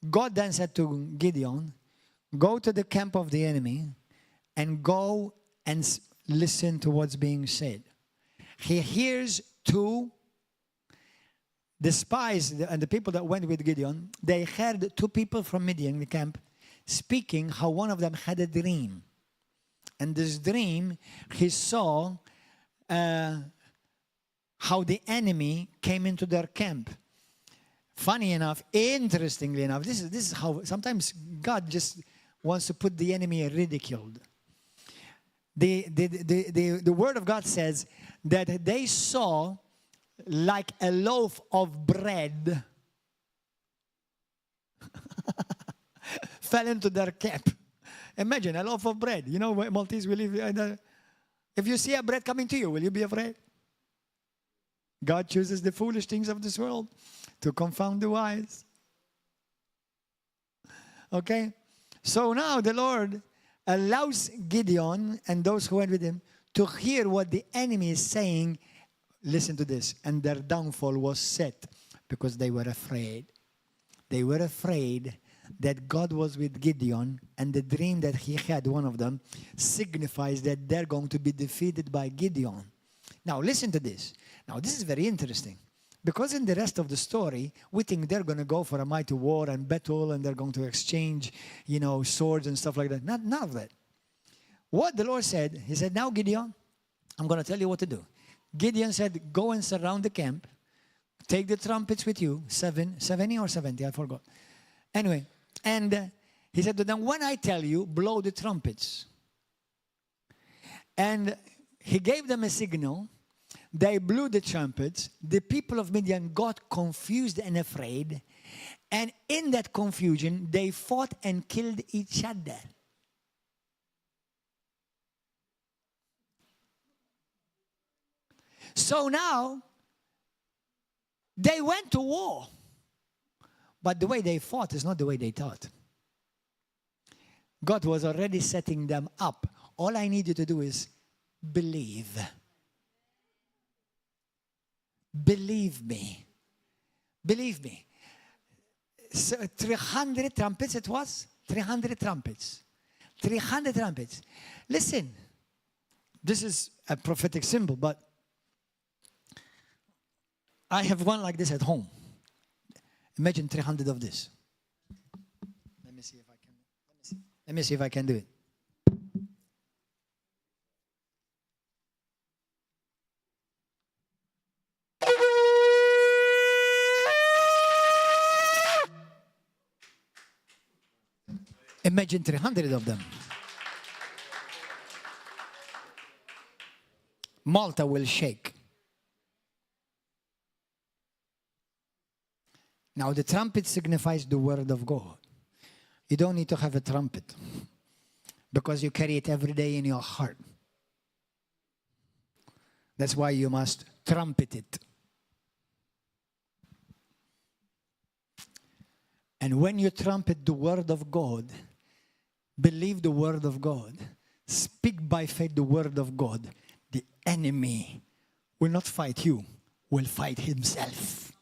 God then said to Gideon, go to the camp of the enemy and go and listen to what's being said. He hears the spies and the people that went with Gideon, they heard two people from Midian, the camp, speaking how one of them had a dream. And this dream, he saw how the enemy came into their camp. Funny enough, interestingly enough, this is how sometimes God just wants to put the enemy ridiculed. The word of God says that they saw like a loaf of bread fell into their camp. Imagine a loaf of bread. You know, Maltese, we live. If you see a bread coming to you, will you be afraid? God chooses the foolish things of this world to confound the wise. Okay? So now the Lord allows Gideon and those who went with him to hear what the enemy is saying. Listen to this. And their downfall was set because they were afraid. They were afraid that God was with Gideon, and the dream that he had, one of them, signifies that they're going to be defeated by Gideon. Now listen to this. Now this is very interesting, because in the rest of the story, we think they're going to go for a mighty war and battle, and they're going to exchange, you know, swords and stuff like that. None of that. What the Lord said, he said, now Gideon, I'm going to tell you what to do. Gideon said, go and surround the camp. Take the trumpets with you. 70 or 70, I forgot. Anyway, and he said to them, when I tell you, blow the trumpets. And he gave them a signal. They blew the trumpets. The people of Midian got confused and afraid. And in that confusion, they fought and killed each other. So now, they went to war. But the way they fought is not the way they thought. God was already setting them up. All I need you to do is believe. Believe me. Believe me. So 300 trumpets it was? 300 trumpets. 300 trumpets. Listen, this is a prophetic symbol, but I have one like this at home. Imagine 300 of this. Let me see if I can. Let me see if I can do it. Imagine 300 of them. Malta will shake. Now the trumpet signifies the word of God. You don't need to have a trumpet. because you carry it every day in your heart. That's why you must trumpet it. And when you trumpet the word of God, believe the word of God, speak by faith the word of God, the enemy will not fight you, will fight himself.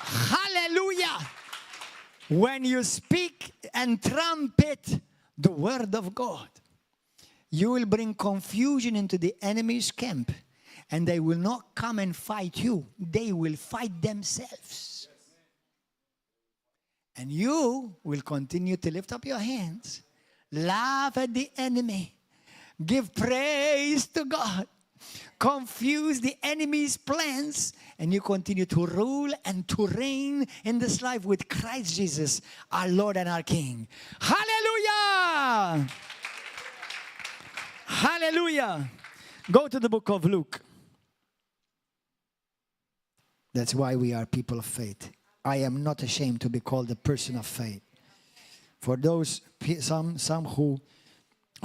Hallelujah! When you speak and trumpet the word of God, you will bring confusion into the enemy's camp. And they will not come and fight you. They will fight themselves. And you will continue to lift up your hands, laugh at the enemy, give praise to God, confuse the enemy's plans, and you continue to rule and to reign in this life with Christ Jesus, our Lord and our King. Hallelujah! Hallelujah! Go to the book of Luke. That's why we are people of faith. I am not ashamed to be called a person of faith. For those, some who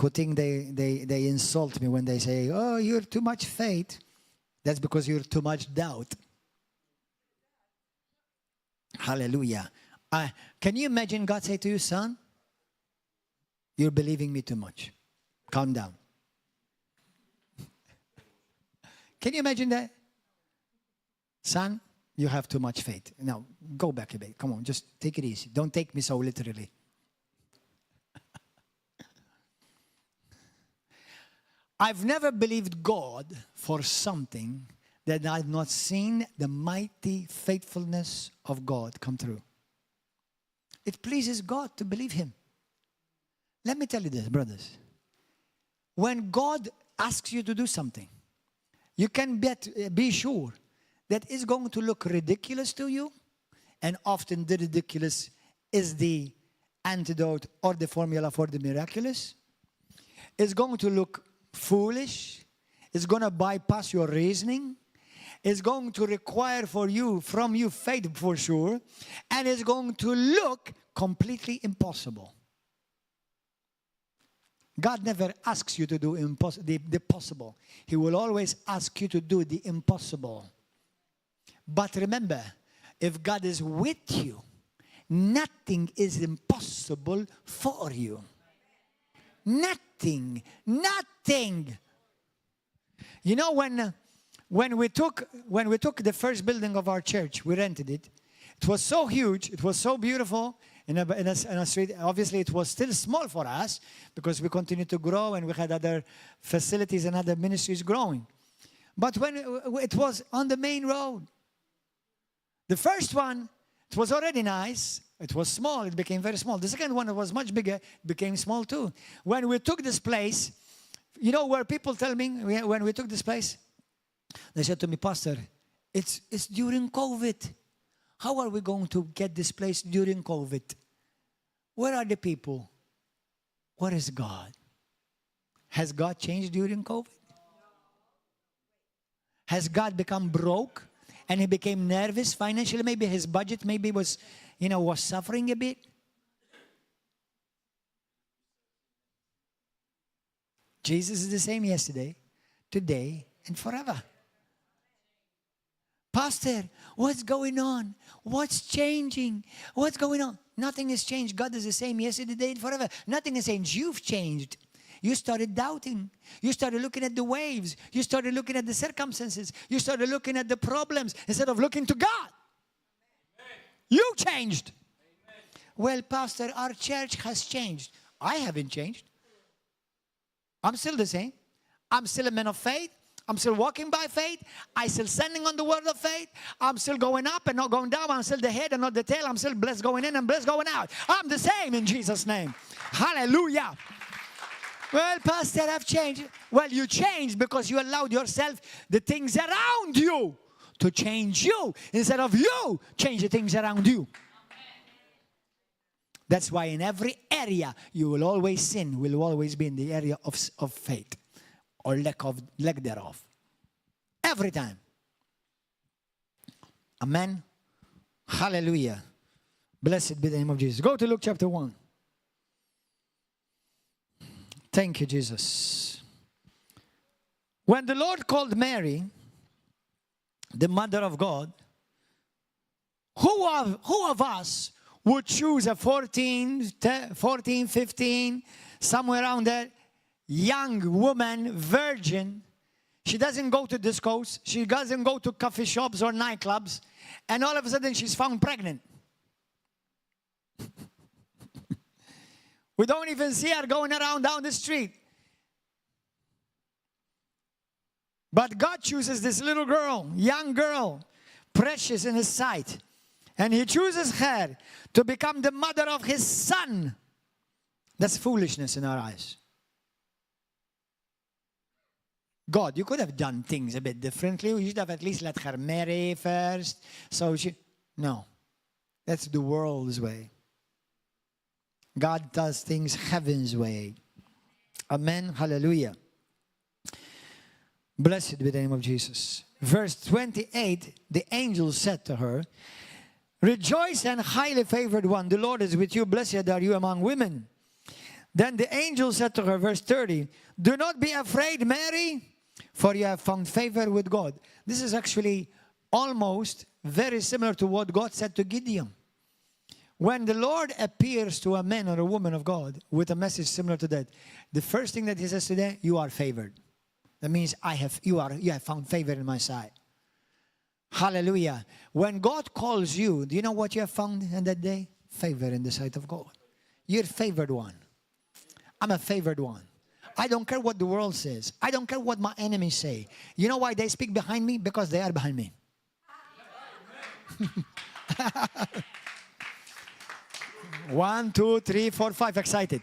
think they insult me when they say, oh, you're too much faith. That's because you're too much doubt. Hallelujah. Can you imagine God say to you, son, you're believing me too much. Calm down. Can you imagine that? Son, you have too much faith. Now, go back a bit. Come on, just take it easy. Don't take me so literally. I've never believed God for something that I've not seen the mighty faithfulness of God come through. It pleases God to believe Him. Let me tell you this, brothers. When God asks you to do something, you can be sure that it's going to look ridiculous to you, and often the ridiculous is the antidote or the formula for the miraculous. It's going to look foolish. It's going to bypass your reasoning. It's going to require from you faith for sure, and it's going to look completely impossible. God never asks you to do the possible. He will always ask you to do the impossible. But remember, if God is with you, nothing is impossible for you. Nothing. Nothing. You know, when we took the first building of our church, we rented it. It was so huge. It was so beautiful. In a street. Obviously, it was still small for us because we continued to grow and we had other facilities and other ministries growing. But when it was on the main road, the first one, it was already nice. It was small. It became very small. The second one, it was much bigger. It became small too. When we took this place, you know where people tell me when we took this place? They said to me, Pastor, it's during COVID. How are we going to get this place during COVID? Where are the people? Where is God? Has God changed during COVID? Has God become broke and he became nervous financially? Maybe his budget was suffering a bit. Jesus is the same yesterday, today, and forever. Pastor, what's going on? What's changing? What's going on? Nothing has changed. God is the same yesterday, today, and forever. Nothing has changed. You've changed. You started doubting. You started looking at the waves. You started looking at the circumstances. You started looking at the problems instead of looking to God. Amen. You changed. Amen. Well, Pastor, our church has changed. I haven't changed. I'm still the same. I'm still a man of faith. I'm still walking by faith. I'm still standing on the word of faith. I'm still going up and not going down. I'm still the head and not the tail. I'm still blessed going in and blessed going out. I'm the same in Jesus' name. Hallelujah. Well, Pastor, I've changed. Well, you changed because you allowed yourself the things around you to change you instead of you change the things around you. That's why in every area you will always sin, will always be in the area of faith. Or lack thereof. Every time. Amen. Hallelujah. Blessed be the name of Jesus. Go to Luke chapter 1. Thank you, Jesus. When the Lord called Mary, the mother of God, who of us would choose a 14, 15, somewhere around there, young woman, virgin? She doesn't go to discos. She doesn't go to coffee shops or nightclubs. And all of a sudden, she's found pregnant. We don't even see her going around down the street. But God chooses this little girl, young girl, precious in His sight. And He chooses her to become the mother of His Son. That's foolishness in our eyes. God, you could have done things a bit differently. You should have at least let her marry first. No. That's the world's way. God does things heaven's way. Amen. Hallelujah. Blessed be the name of Jesus. Verse 28, the angel said to her, "Rejoice and highly favored one, the Lord is with you. Blessed are you among women." Then the angel said to her, verse 30, "Do not be afraid, Mary, for you have found favor with God." This is actually almost very similar to what God said to Gideon. When the Lord appears to a man or a woman of God with a message similar to that, the first thing that He says to them, you are favored. That means you have found favor in my sight. Hallelujah. When God calls you, do you know what you have found in that day? Favor in the sight of God. You're favored one. I'm a favored one. I don't care what the world says. I don't care what my enemies say. You know why they speak behind me? Because they are behind me. 1, 2, 3, 4, 5, excited.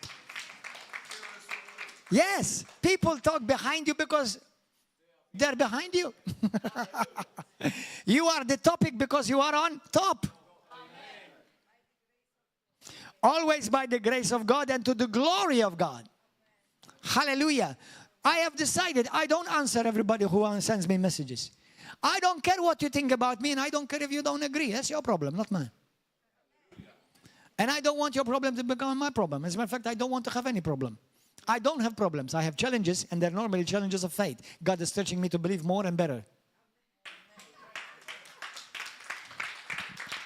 Yes, people talk behind you because they're behind you. You are the topic because you are on top. Always by the grace of God and to the glory of God. Hallelujah. I have decided I don't answer everybody who sends me messages. I don't care what you think about me, and I don't care if you don't agree. That's your problem, not mine. And I don't want your problem to become my problem. As a matter of fact, I don't want to have any problem. I don't have problems. I have challenges, and they're normally challenges of faith. God is stretching me to believe more and better.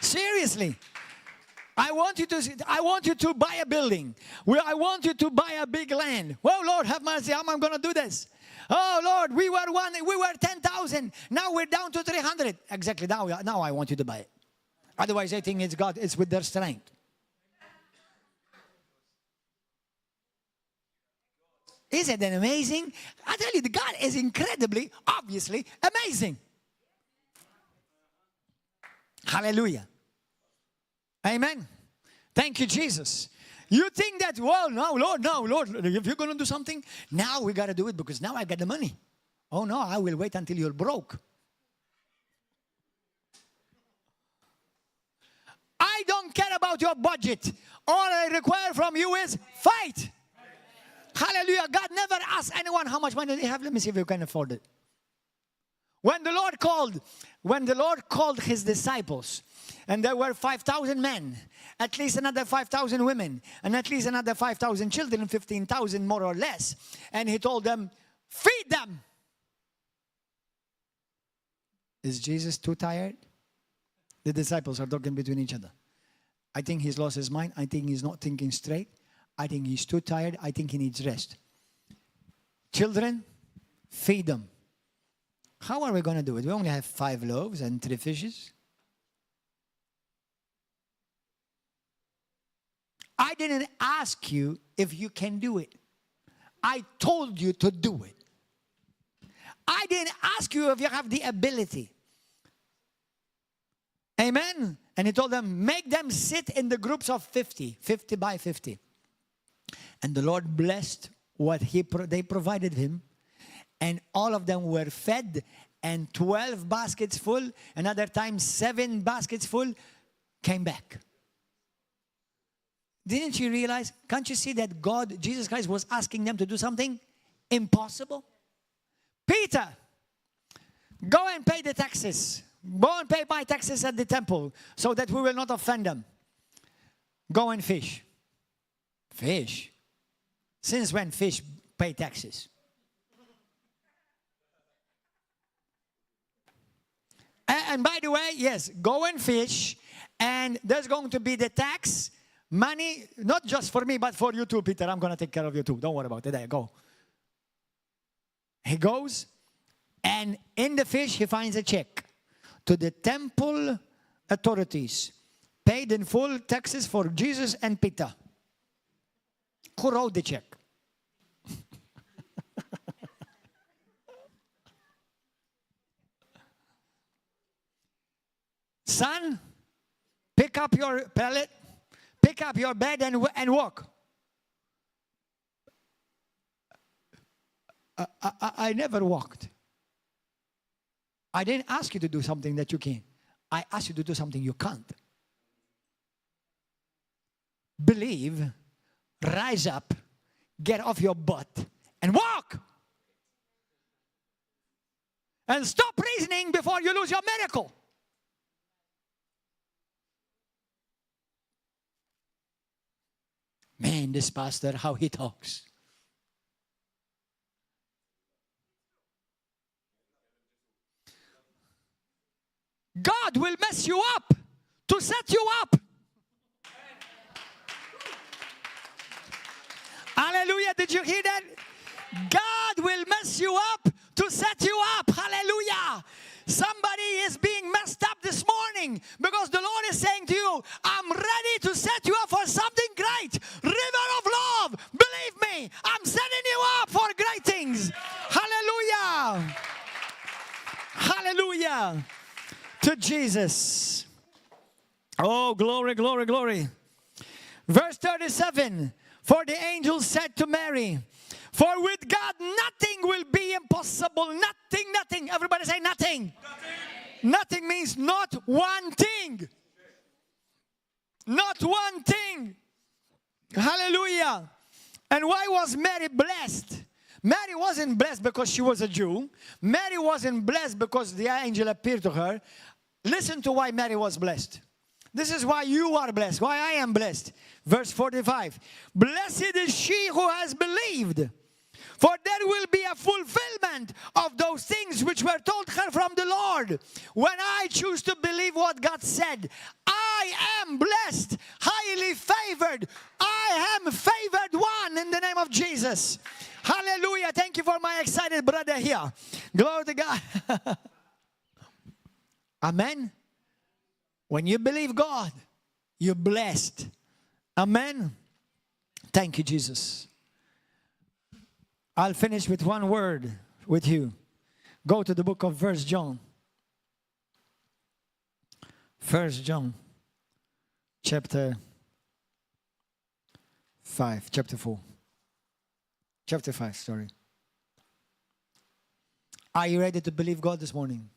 Seriously. I want you to buy a building. I want you to buy a big land. Well, Lord, have mercy. How am I going to do this? Oh, Lord, we were 10,000. Now we're down to 300. Exactly. Now I want you to buy it. Otherwise, I think it's God. It's with their strength. Isn't that amazing? I tell you, the God is incredibly, obviously amazing. Hallelujah. Amen. Thank you, Jesus. You think that, well, no, Lord, if you're going to do something, now we got to do it because now I got the money. Oh, no, I will wait until you're broke. I don't care about your budget. All I require from you is fight. Hallelujah. God never asked anyone how much money they have. Let me see if you can afford it. When the Lord called His disciples, and there were 5,000 men, at least another 5,000 women, and at least another 5,000 children, 15,000 more or less, and He told them, feed them. Is Jesus too tired? The disciples are talking between each other. I think He's lost His mind. I think He's not thinking straight. I think He's too tired. I think He needs rest. Children, feed them. How are we going to do it? We only have 5 loaves and 3 fishes. I didn't ask you if you can do it. I told you to do it. I didn't ask you if you have the ability. Amen? And He told them, make them sit in the groups of 50 by 50. And the Lord blessed what they provided Him. And all of them were fed, and 12 baskets full, another time 7 baskets full, came back. Didn't you realize, can't you see that God, Jesus Christ, was asking them to do something impossible? Peter, go and pay the taxes. Go and pay my taxes at the temple so that we will not offend them. Go and fish. Fish? Since when fish pay taxes? And by the way, yes, go and fish, and there's going to be the tax money, not just for me, but for you too, Peter. I'm going to take care of you too. Don't worry about it. There you go. He goes, and in the fish, he finds a check to the temple authorities, paid in full taxes for Jesus and Peter. Who wrote the check? Son, pick up your pallet, pick up your bed and walk. I never walked. I didn't ask you to do something that you can. I asked you to do something you can't. Believe, rise up, get off your butt, and walk. And stop reasoning before you lose your miracle. Man, this pastor, how he talks. God will mess you up to set you up. Hallelujah. Did you hear that? God will mess you up to set you up. Hallelujah. Somebody is being messed up this morning because the Lord is saying to you, I'm ready to set you up for something great. River of love. Believe me, I'm setting you up for great things. Hallelujah. Hallelujah. To Jesus. Oh, glory, glory, glory. Verse 37. For the angel said to Mary, for with God nothing will be impossible. Nothing, nothing. Everybody say nothing. Nothing, nothing means not one thing. Not one thing. Hallelujah. And why was Mary blessed? Mary wasn't blessed because she was a Jew. Mary wasn't blessed because the angel appeared to her. Listen to why Mary was blessed. This is why you are blessed, why I am blessed. Verse 45. Blessed is she who has believed, for there will be a fulfillment of those things which were told her from the Lord. When I choose to believe what God said, I am blessed, highly favored. I am favored one in the name of Jesus. Hallelujah. Thank you for my excited brother here. Glory to God. Amen. When you believe God, you're blessed. Amen. Thank you, Jesus. I'll finish with one word with you. Go to the book of 1 John. 1 John. Chapter 5. Chapter 4. Chapter 5, sorry. Are you ready to believe God this morning?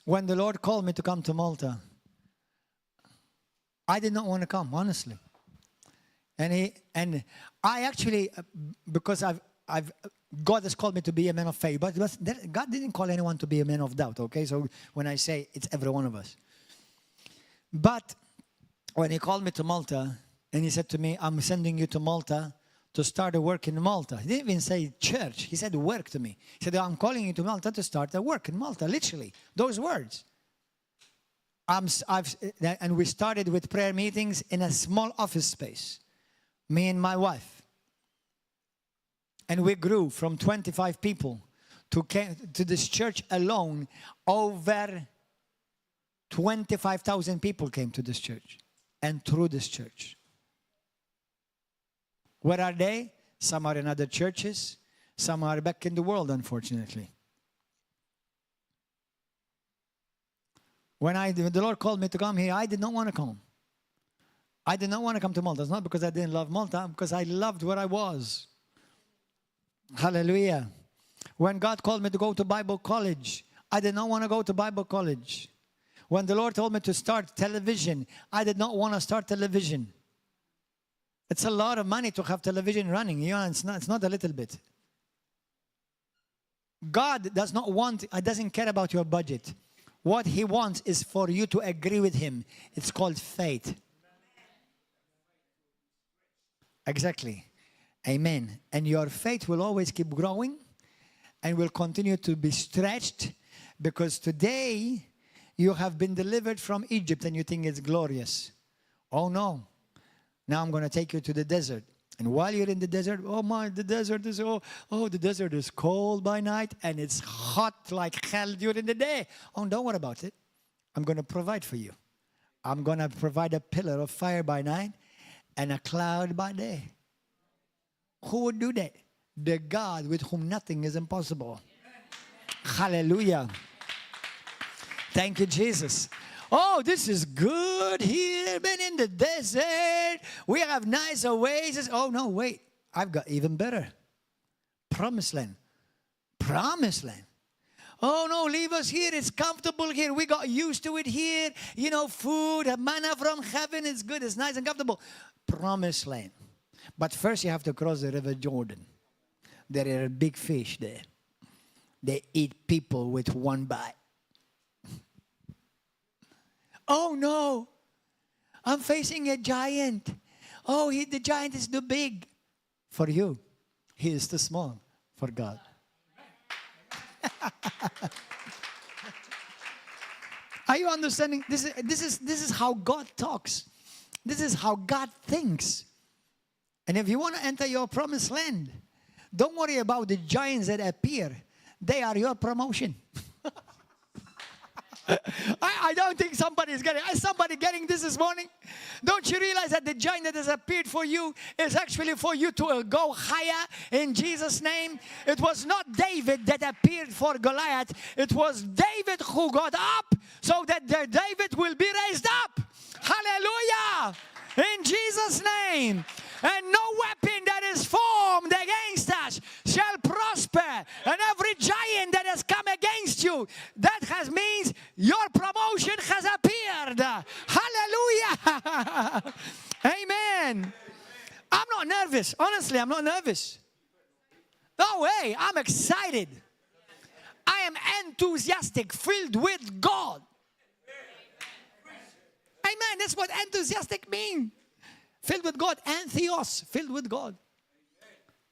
When the Lord called me to come to Malta, I did not want to come, honestly. And I actually, because God has called me to be a man of faith, but God didn't call anyone to be a man of doubt, okay? So when I say it's every one of us. But when He called me to Malta, and He said to me, I'm sending you to Malta to start a work in Malta. He didn't even say church. He said work to me. He said, I'm calling you to Malta to start a work in Malta. Literally, those words. And we started with prayer meetings in a small office space. Me and my wife. And we grew from 25 people to this church alone. Over 25,000 people came to this church and through this church. Where are they? Some are in other churches. Some are back in the world, unfortunately. When the Lord called me to come here, I did not want to come. I did not want to come to Malta. It's not because I didn't love Malta, because I loved where I was. Hallelujah. When God called me to go to Bible college, I did not want to go to Bible college. When the Lord told me to start television, I did not want to start television. It's a lot of money to have television running. You know, it's not a little bit. God doesn't care about your budget. What He wants is for you to agree with Him. It's called faith. Exactly. Amen. And your faith will always keep growing and will continue to be stretched, because today you have been delivered from Egypt and you think it's glorious. Oh no. Now I'm going to take you to the desert. And while you're in the desert, the desert is, the desert is cold by night and it's hot like hell during the day. Oh, don't worry about it. I'm going to provide for you. I'm going to provide a pillar of fire by night and a cloud by day. Who would do that? The God with whom nothing is impossible. Hallelujah. Thank you, Jesus. Oh, this is good here. Been in the desert. We have nice oases. Oh, no, wait. I've got even better. Promised land. Promised land. Oh, no, leave us here. It's comfortable here. We got used to it here. You know, food, manna from heaven. It's good. It's nice and comfortable. Promised land. But first you have to cross the river Jordan. There are big fish there. They eat people with one bite. Oh no, I'm facing a giant. Oh, the giant is too big for you. He is too small for God. Are you understanding? This is how God talks. This is how God thinks. And if you want to enter your promised land, don't worry about the giants that appear. They are your promotion. I don't think somebody is getting. Is somebody getting this morning? Don't you realize that the giant that has appeared for you is actually for you to go higher in Jesus' name? It was not David that appeared for Goliath. It was David who got up so that David will be raised up. Hallelujah! In Jesus' name. And no weapon that is formed against us shall prosper. And every giant that has come against you, that means your promotion has appeared. Hallelujah. Amen. I'm not nervous. Honestly, I'm not nervous. No way. I'm excited. I am enthusiastic, filled with God. Amen. That's what enthusiastic means. Filled with God. Entheos. Filled with God.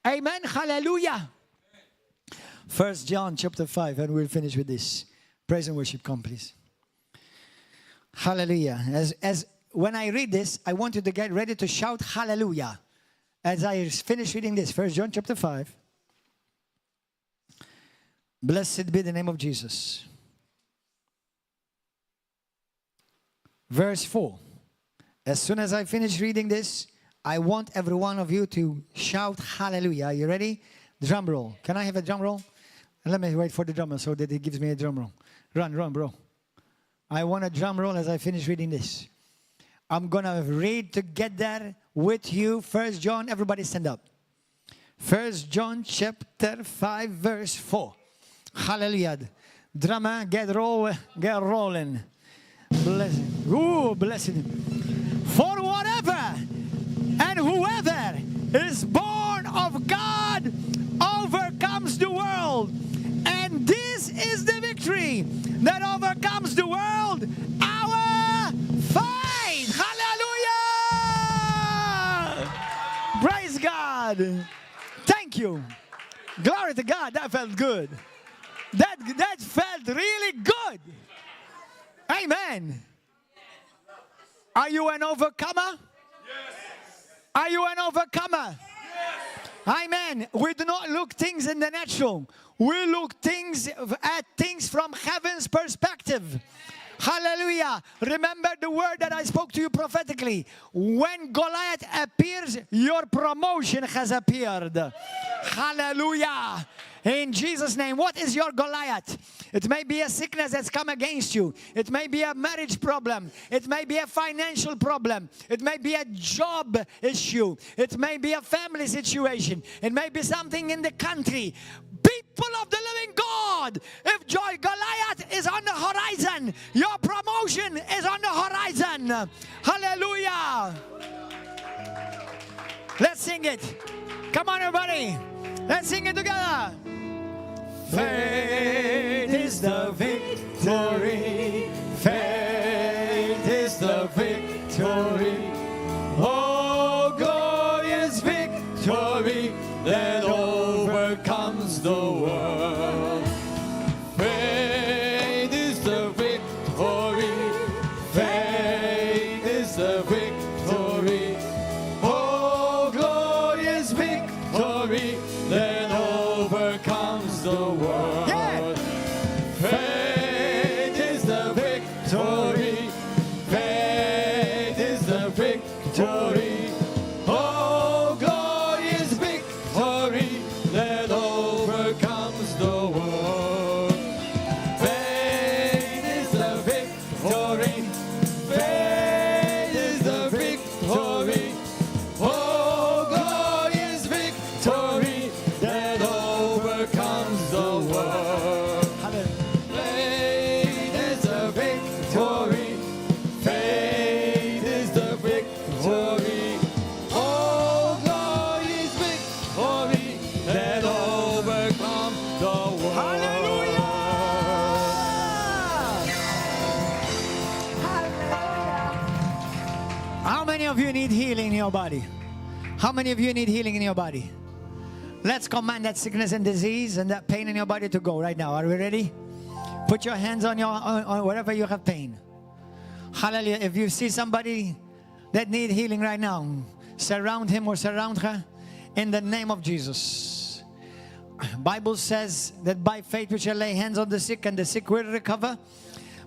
Amen. Hallelujah. 1 John chapter 5. And we'll finish with this. Praise and worship. Come, please. Hallelujah. As when I read this, I want you to get ready to shout hallelujah. As I finish reading this. 1 John chapter 5. Blessed be the name of Jesus. Verse 4. As soon as I finish reading this, I want every one of you to shout hallelujah. Are you ready? Drum roll. Can I have a drum roll? Let me wait for the drummer so that he gives me a drum roll. Run, bro. I want a drum roll as I finish reading this. I'm going to read together with you 1 John. Everybody stand up. 1 John chapter 5 verse 4. Hallelujah. Drummer, get rolling. Blessed. Ooh, blessed. For whatever and whoever is born of God overcomes the world. And this is the victory that overcomes the world, our faith. Hallelujah! Praise God. Thank you. Glory to God. That felt good. That felt really good. Amen. Are you an overcomer? Yes. Are you an overcomer? Yes. Amen. We do not look things in the natural. We look at things from heaven's perspective. Hallelujah. Remember the word that I spoke to you prophetically. When Goliath appears, your promotion has appeared. Hallelujah. In Jesus' name. What is your Goliath? It may be a sickness that's come against you. It may be a marriage problem. It may be a financial problem. It may be a job issue. It may be a family situation. It may be something in the country. People of the living God, if Goliath is on the horizon, your promotion is on the horizon. Hallelujah. Let's sing it. Come on, everybody. Let's sing it together. Faith is the victory. Faith is the victory. Oh, glorious victory. many of you need healing in your body? How many of you need healing in your body? Let's command that sickness and disease and that pain in your body to go right now. Are we ready? Put your hands on wherever you have pain. Hallelujah. If you see somebody that need healing right now, surround him or surround her in the name of Jesus. Bible says that by faith we shall lay hands on the sick and the sick will recover.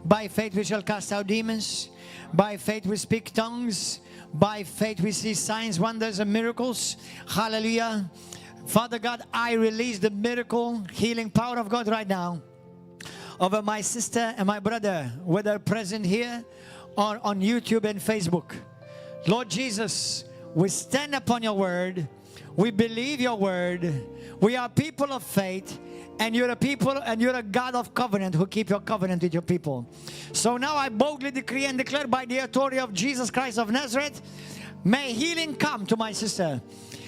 By faith we shall cast out demons. By faith we speak tongues. By faith we see signs, wonders and miracles. Hallelujah. Father God, I release the miracle healing power of God right now over my sister and my brother, whether present here or on YouTube and Facebook. Lord Jesus, we stand upon your word. We believe your word. We are people of faith, and you're a people and you're a God of covenant who keep your covenant with your people. So now I boldly decree and declare by the authority of Jesus Christ of Nazareth, may healing come to my sister.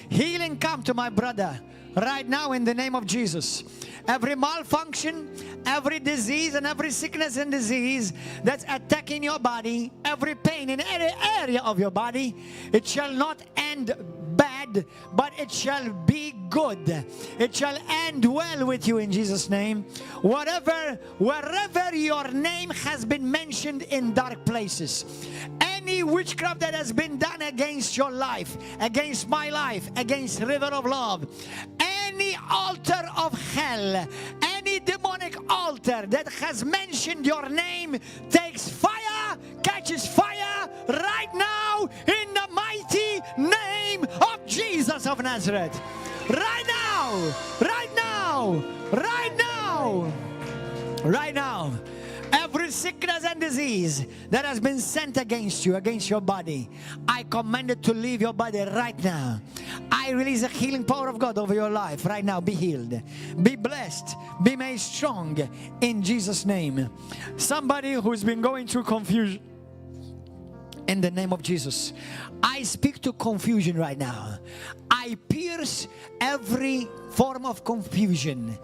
Healing come to my brother right now in the name of Jesus. Every malfunction, every disease and every sickness and disease that's attacking your body, every pain in any area of your body, it shall not end bad, but it shall be good. It shall end well with you in Jesus' name. Wherever your name has been mentioned in dark places, any witchcraft that has been done against your life, against my life, against River of Love, any altar of hell, any demonic altar that has mentioned your name takes fire, catches fire right now in the mighty name of Jesus of Nazareth. Right now, right now, right now, right now. Every sickness and disease that has been sent against you, against your body, I command it to leave your body right now. I release the healing power of God over your life right now. Be healed, be blessed, be made strong in Jesus' name. Somebody who's been going through confusion, in the name of Jesus, I speak to confusion right now. I pierce every form of confusion.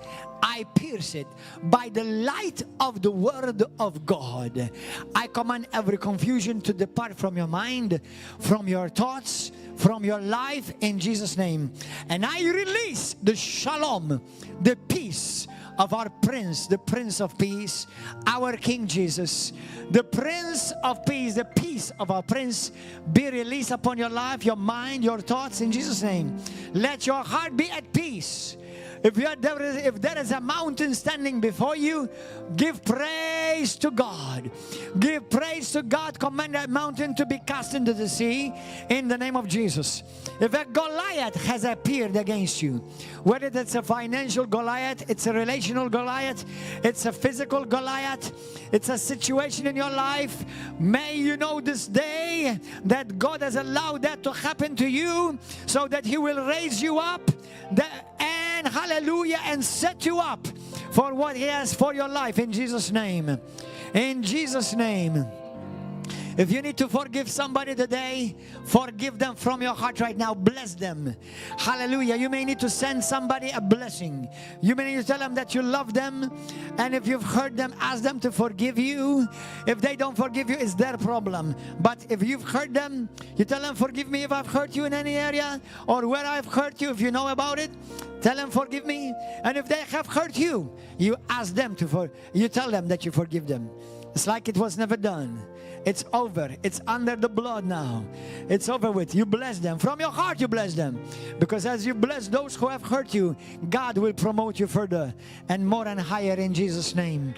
I pierce it by the light of the Word of God. I command every confusion to depart from your mind, from your thoughts, from your life in Jesus' name. And I release the shalom, the peace of our Prince, the Prince of Peace, our King Jesus, the Prince of Peace, the peace of our Prince be released upon your life, your mind, your thoughts in Jesus' name. Let your heart be at peace. If there is a mountain standing before you, give praise to God. Give praise to God. Command that mountain to be cast into the sea in the name of Jesus. If a Goliath has appeared against you, whether it's a financial Goliath, it's a relational Goliath, it's a physical Goliath, it's a situation in your life, may you know this day that God has allowed that to happen to you so that He will raise you up and hallelujah, and set you up for what He has for your life in Jesus' name. In Jesus' name. If you need to forgive somebody today, forgive them from your heart right now. Bless them. Hallelujah. You may need to send somebody a blessing. You may need to tell them that you love them. And if you've hurt them, ask them to forgive you. If they don't forgive you, it's their problem. But if you've hurt them, you tell them, forgive me if I've hurt you in any area or where I've hurt you. If you know about it, tell them, forgive me. And if they have hurt you, you ask them you tell them that you forgive them. It's like it was never done. It's over. It's under the blood now. It's over with. You bless them. From your heart you bless them. Because as you bless those who have hurt you, God will promote you further and more and higher in Jesus' name.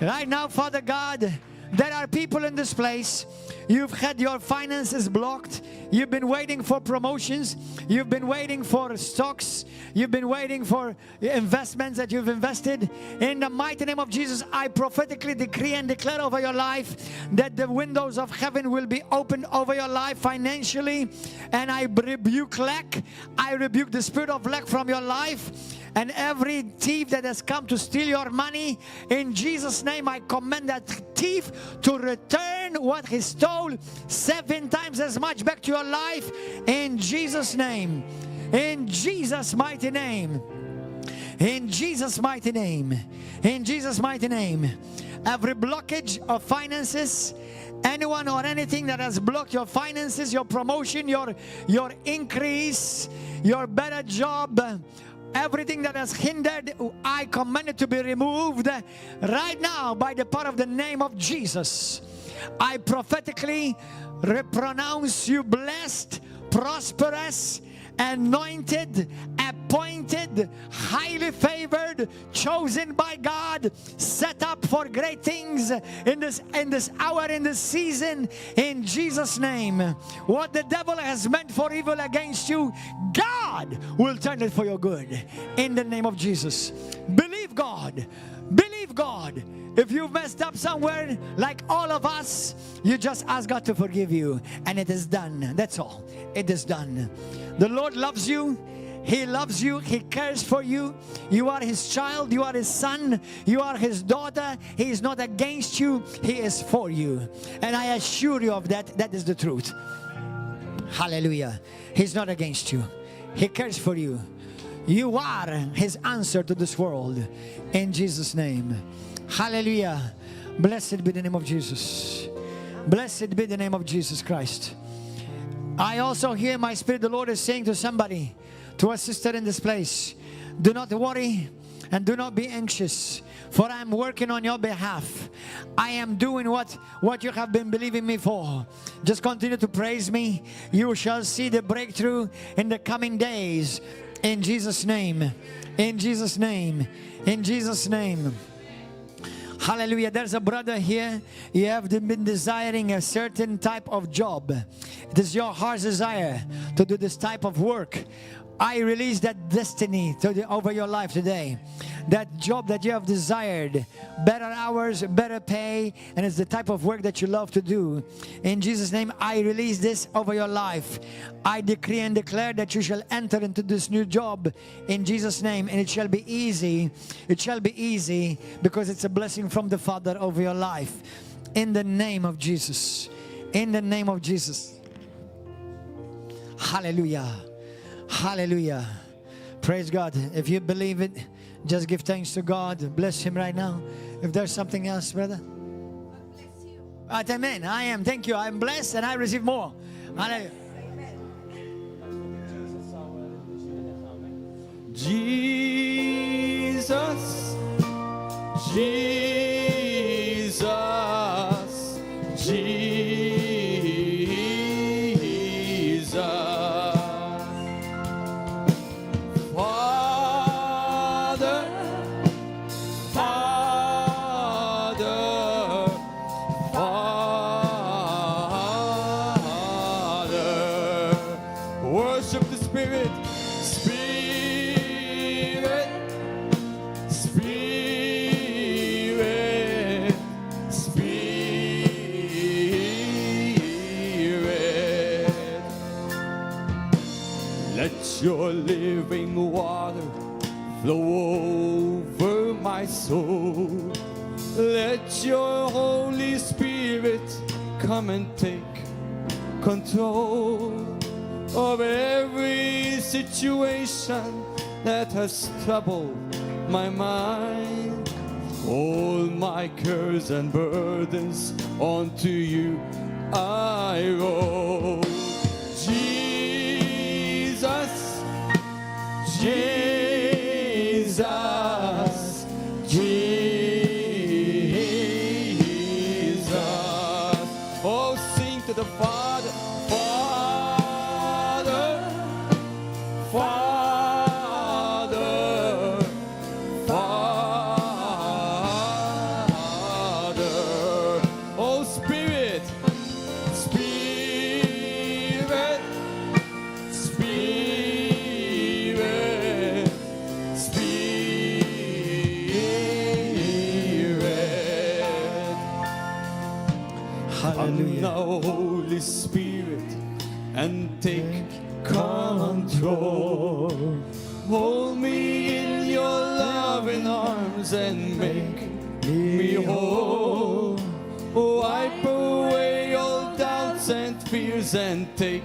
Right now, Father God, there are people in this place. You've had your finances blocked. You've been waiting for promotions. You've been waiting for stocks. You've been waiting for investments that you've invested. In the mighty name of Jesus, I prophetically decree and declare over your life that the windows of heaven will be opened over your life financially. And I rebuke lack. I rebuke the spirit of lack from your life. And every thief that has come to steal your money, in Jesus' name, I command that thief to return what he stole 7 times as much back to your life. In Jesus' name. In Jesus' mighty name. In Jesus' mighty name. In Jesus' mighty name. Every blockage of finances, anyone or anything that has blocked your finances, your promotion, your increase, your better job, everything that has hindered, I command it to be removed right now by the power of the name of Jesus. I prophetically pronounce you blessed, prosperous, anointed, appointed, highly favored, chosen by God, set up for great things in this hour, in this season, in Jesus' name. What the devil has meant for evil against you, God will turn it for your good in the name of Jesus. Believe God. Believe God. If you've messed up somewhere, like all of us, you just ask God to forgive you, and it is done. That's all. It is done. The Lord loves you. He loves you. He cares for you. You are His child. You are His son. You are His daughter. He is not against you. He is for you. And I assure you of that. That is the truth. Hallelujah. He's not against you. He cares for you. You are His answer to this world. In Jesus' name. Hallelujah. Blessed be the name of Jesus. Blessed be the name of Jesus Christ. I also hear my spirit, the Lord is saying to somebody, to a sister in this place, do not worry and do not be anxious, for I am working on your behalf. I am doing what you have been believing me for. Just continue to praise me. You shall see the breakthrough in the coming days. In Jesus' name. In Jesus' name. In Jesus' name. Hallelujah. There's a brother here. You have been desiring a certain type of job. It is your heart's desire to do this type of work. I release that destiny over your life today. That job that you have desired, better hours, better pay, and it's the type of work that you love to do. In Jesus' name, I release this over your life. I decree and declare that you shall enter into this new job in Jesus' name, and it shall be easy. It shall be easy because it's a blessing from the Father over your life. In the name of Jesus. In the name of Jesus. Hallelujah. Hallelujah. Praise God. If you believe it, just give thanks to God. Bless Him right now. If there's something else, brother. God bless you. Amen. I am. Thank you. I'm blessed and I receive more. Hallelujah. Jesus, Jesus, Jesus. Father, Father, Father. Worship the Spirit. Spirit, Spirit, Spirit. Let your living water flow over my soul. Let your Holy Spirit come and take control of every situation that has troubled my mind. All my cares and burdens onto you I roll. Jesus, Jesus, Jesus. Oh, sing to the Father, Father, Father, Father. Oh, Spirit, Spirit, Spirit, Spirit. Come now, Holy Spirit, and take control. Hold me in your loving arms and make me whole. Wipe away all doubts and fears and take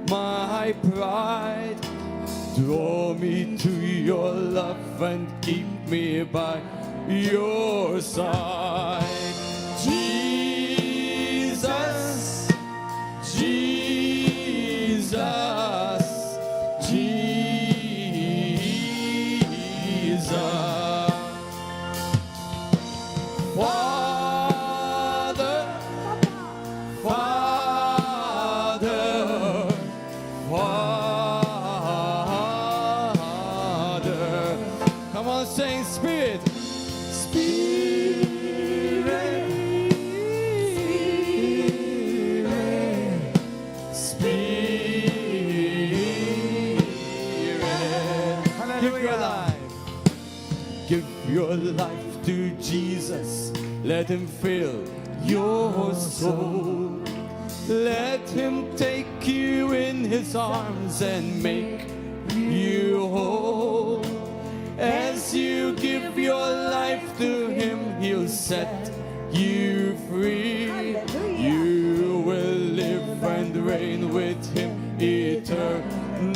my pride. Draw me to your love and keep me by your side. Jesus, let him fill your soul. Let him take you in his arms and make you whole. As you give your life to him, he'll set you free. You will live and reign with him eternally.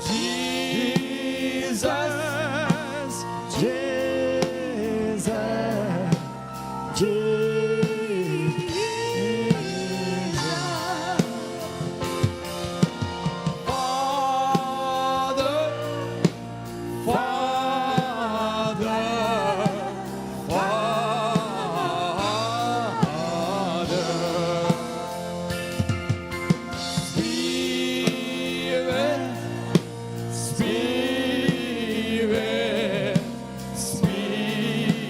Jesus, Jesus, Jesus. Father, Father, Father. Spirit, Spirit, Spirit.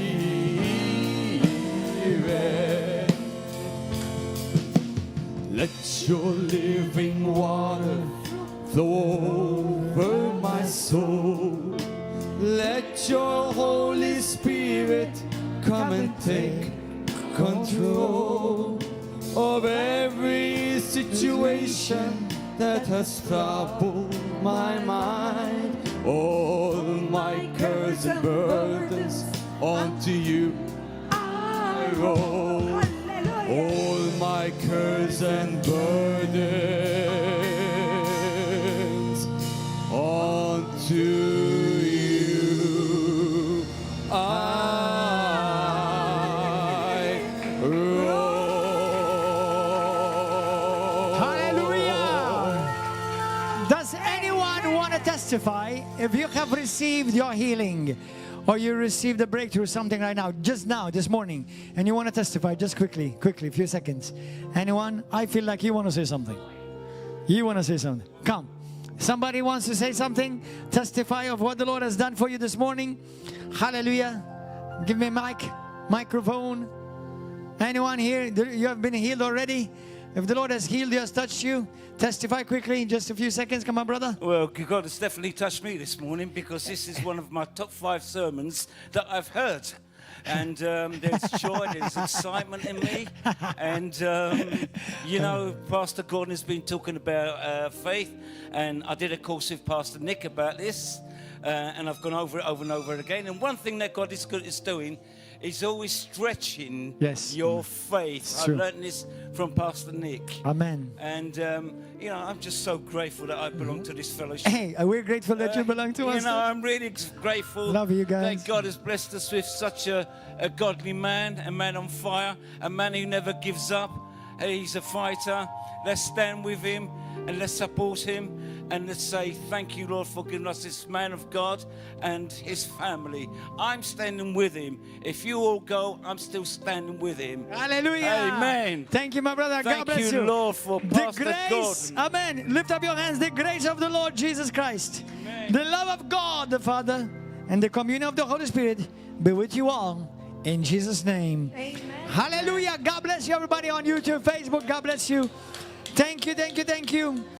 Let your living water flow over my soul. Let your Holy Spirit come and take control of every situation that has troubled my mind. All my cares and burdens onto you I roll. All my cares and burdens onto you I roll. Hallelujah. Does anyone want to testify if you have received your healing or you received a breakthrough, something right now, just now, this morning, and you want to testify, just quickly, a few seconds. Anyone? I feel like you want to say something. You want to say something. Come. Somebody wants to say something, testify of what the Lord has done for you this morning. Hallelujah. Give me a microphone. Anyone here? You have been healed already? If the Lord has healed you, has touched you, testify quickly, just a few seconds. Come on, brother. Well, God has definitely touched me this morning because this is one of my top 5 sermons that I've heard. And there's joy, there's excitement in me. And, you know, Pastor Gordon has been talking about faith. And I did a course with Pastor Nick about this. And I've gone over it over and over again. And one thing that God is doing is always stretching your faith. I learned this from Pastor Nick. Amen. And, you know, I'm just so grateful that I belong to this fellowship. Hey, we're grateful that you belong to us. You know, I'm really grateful. Love you guys. That God has blessed us with such a godly man, a man on fire, a man who never gives up. He's a fighter. Let's stand with him and let's support him. And let's say, thank you, Lord, for giving us this man of God and his family. I'm standing with him. If you all go, I'm still standing with him. Hallelujah. Amen. Thank you, my brother. God bless you. Thank you, Lord, for Pastor the grace, Gordon. amen. Lift up your hands. The grace of the Lord Jesus Christ, Amen. the love of God the Father, and the communion of the Holy Spirit be with you all. In Jesus' name. Amen. Hallelujah. God bless you, everybody on YouTube, Facebook. God bless you. Thank you, thank you, thank you.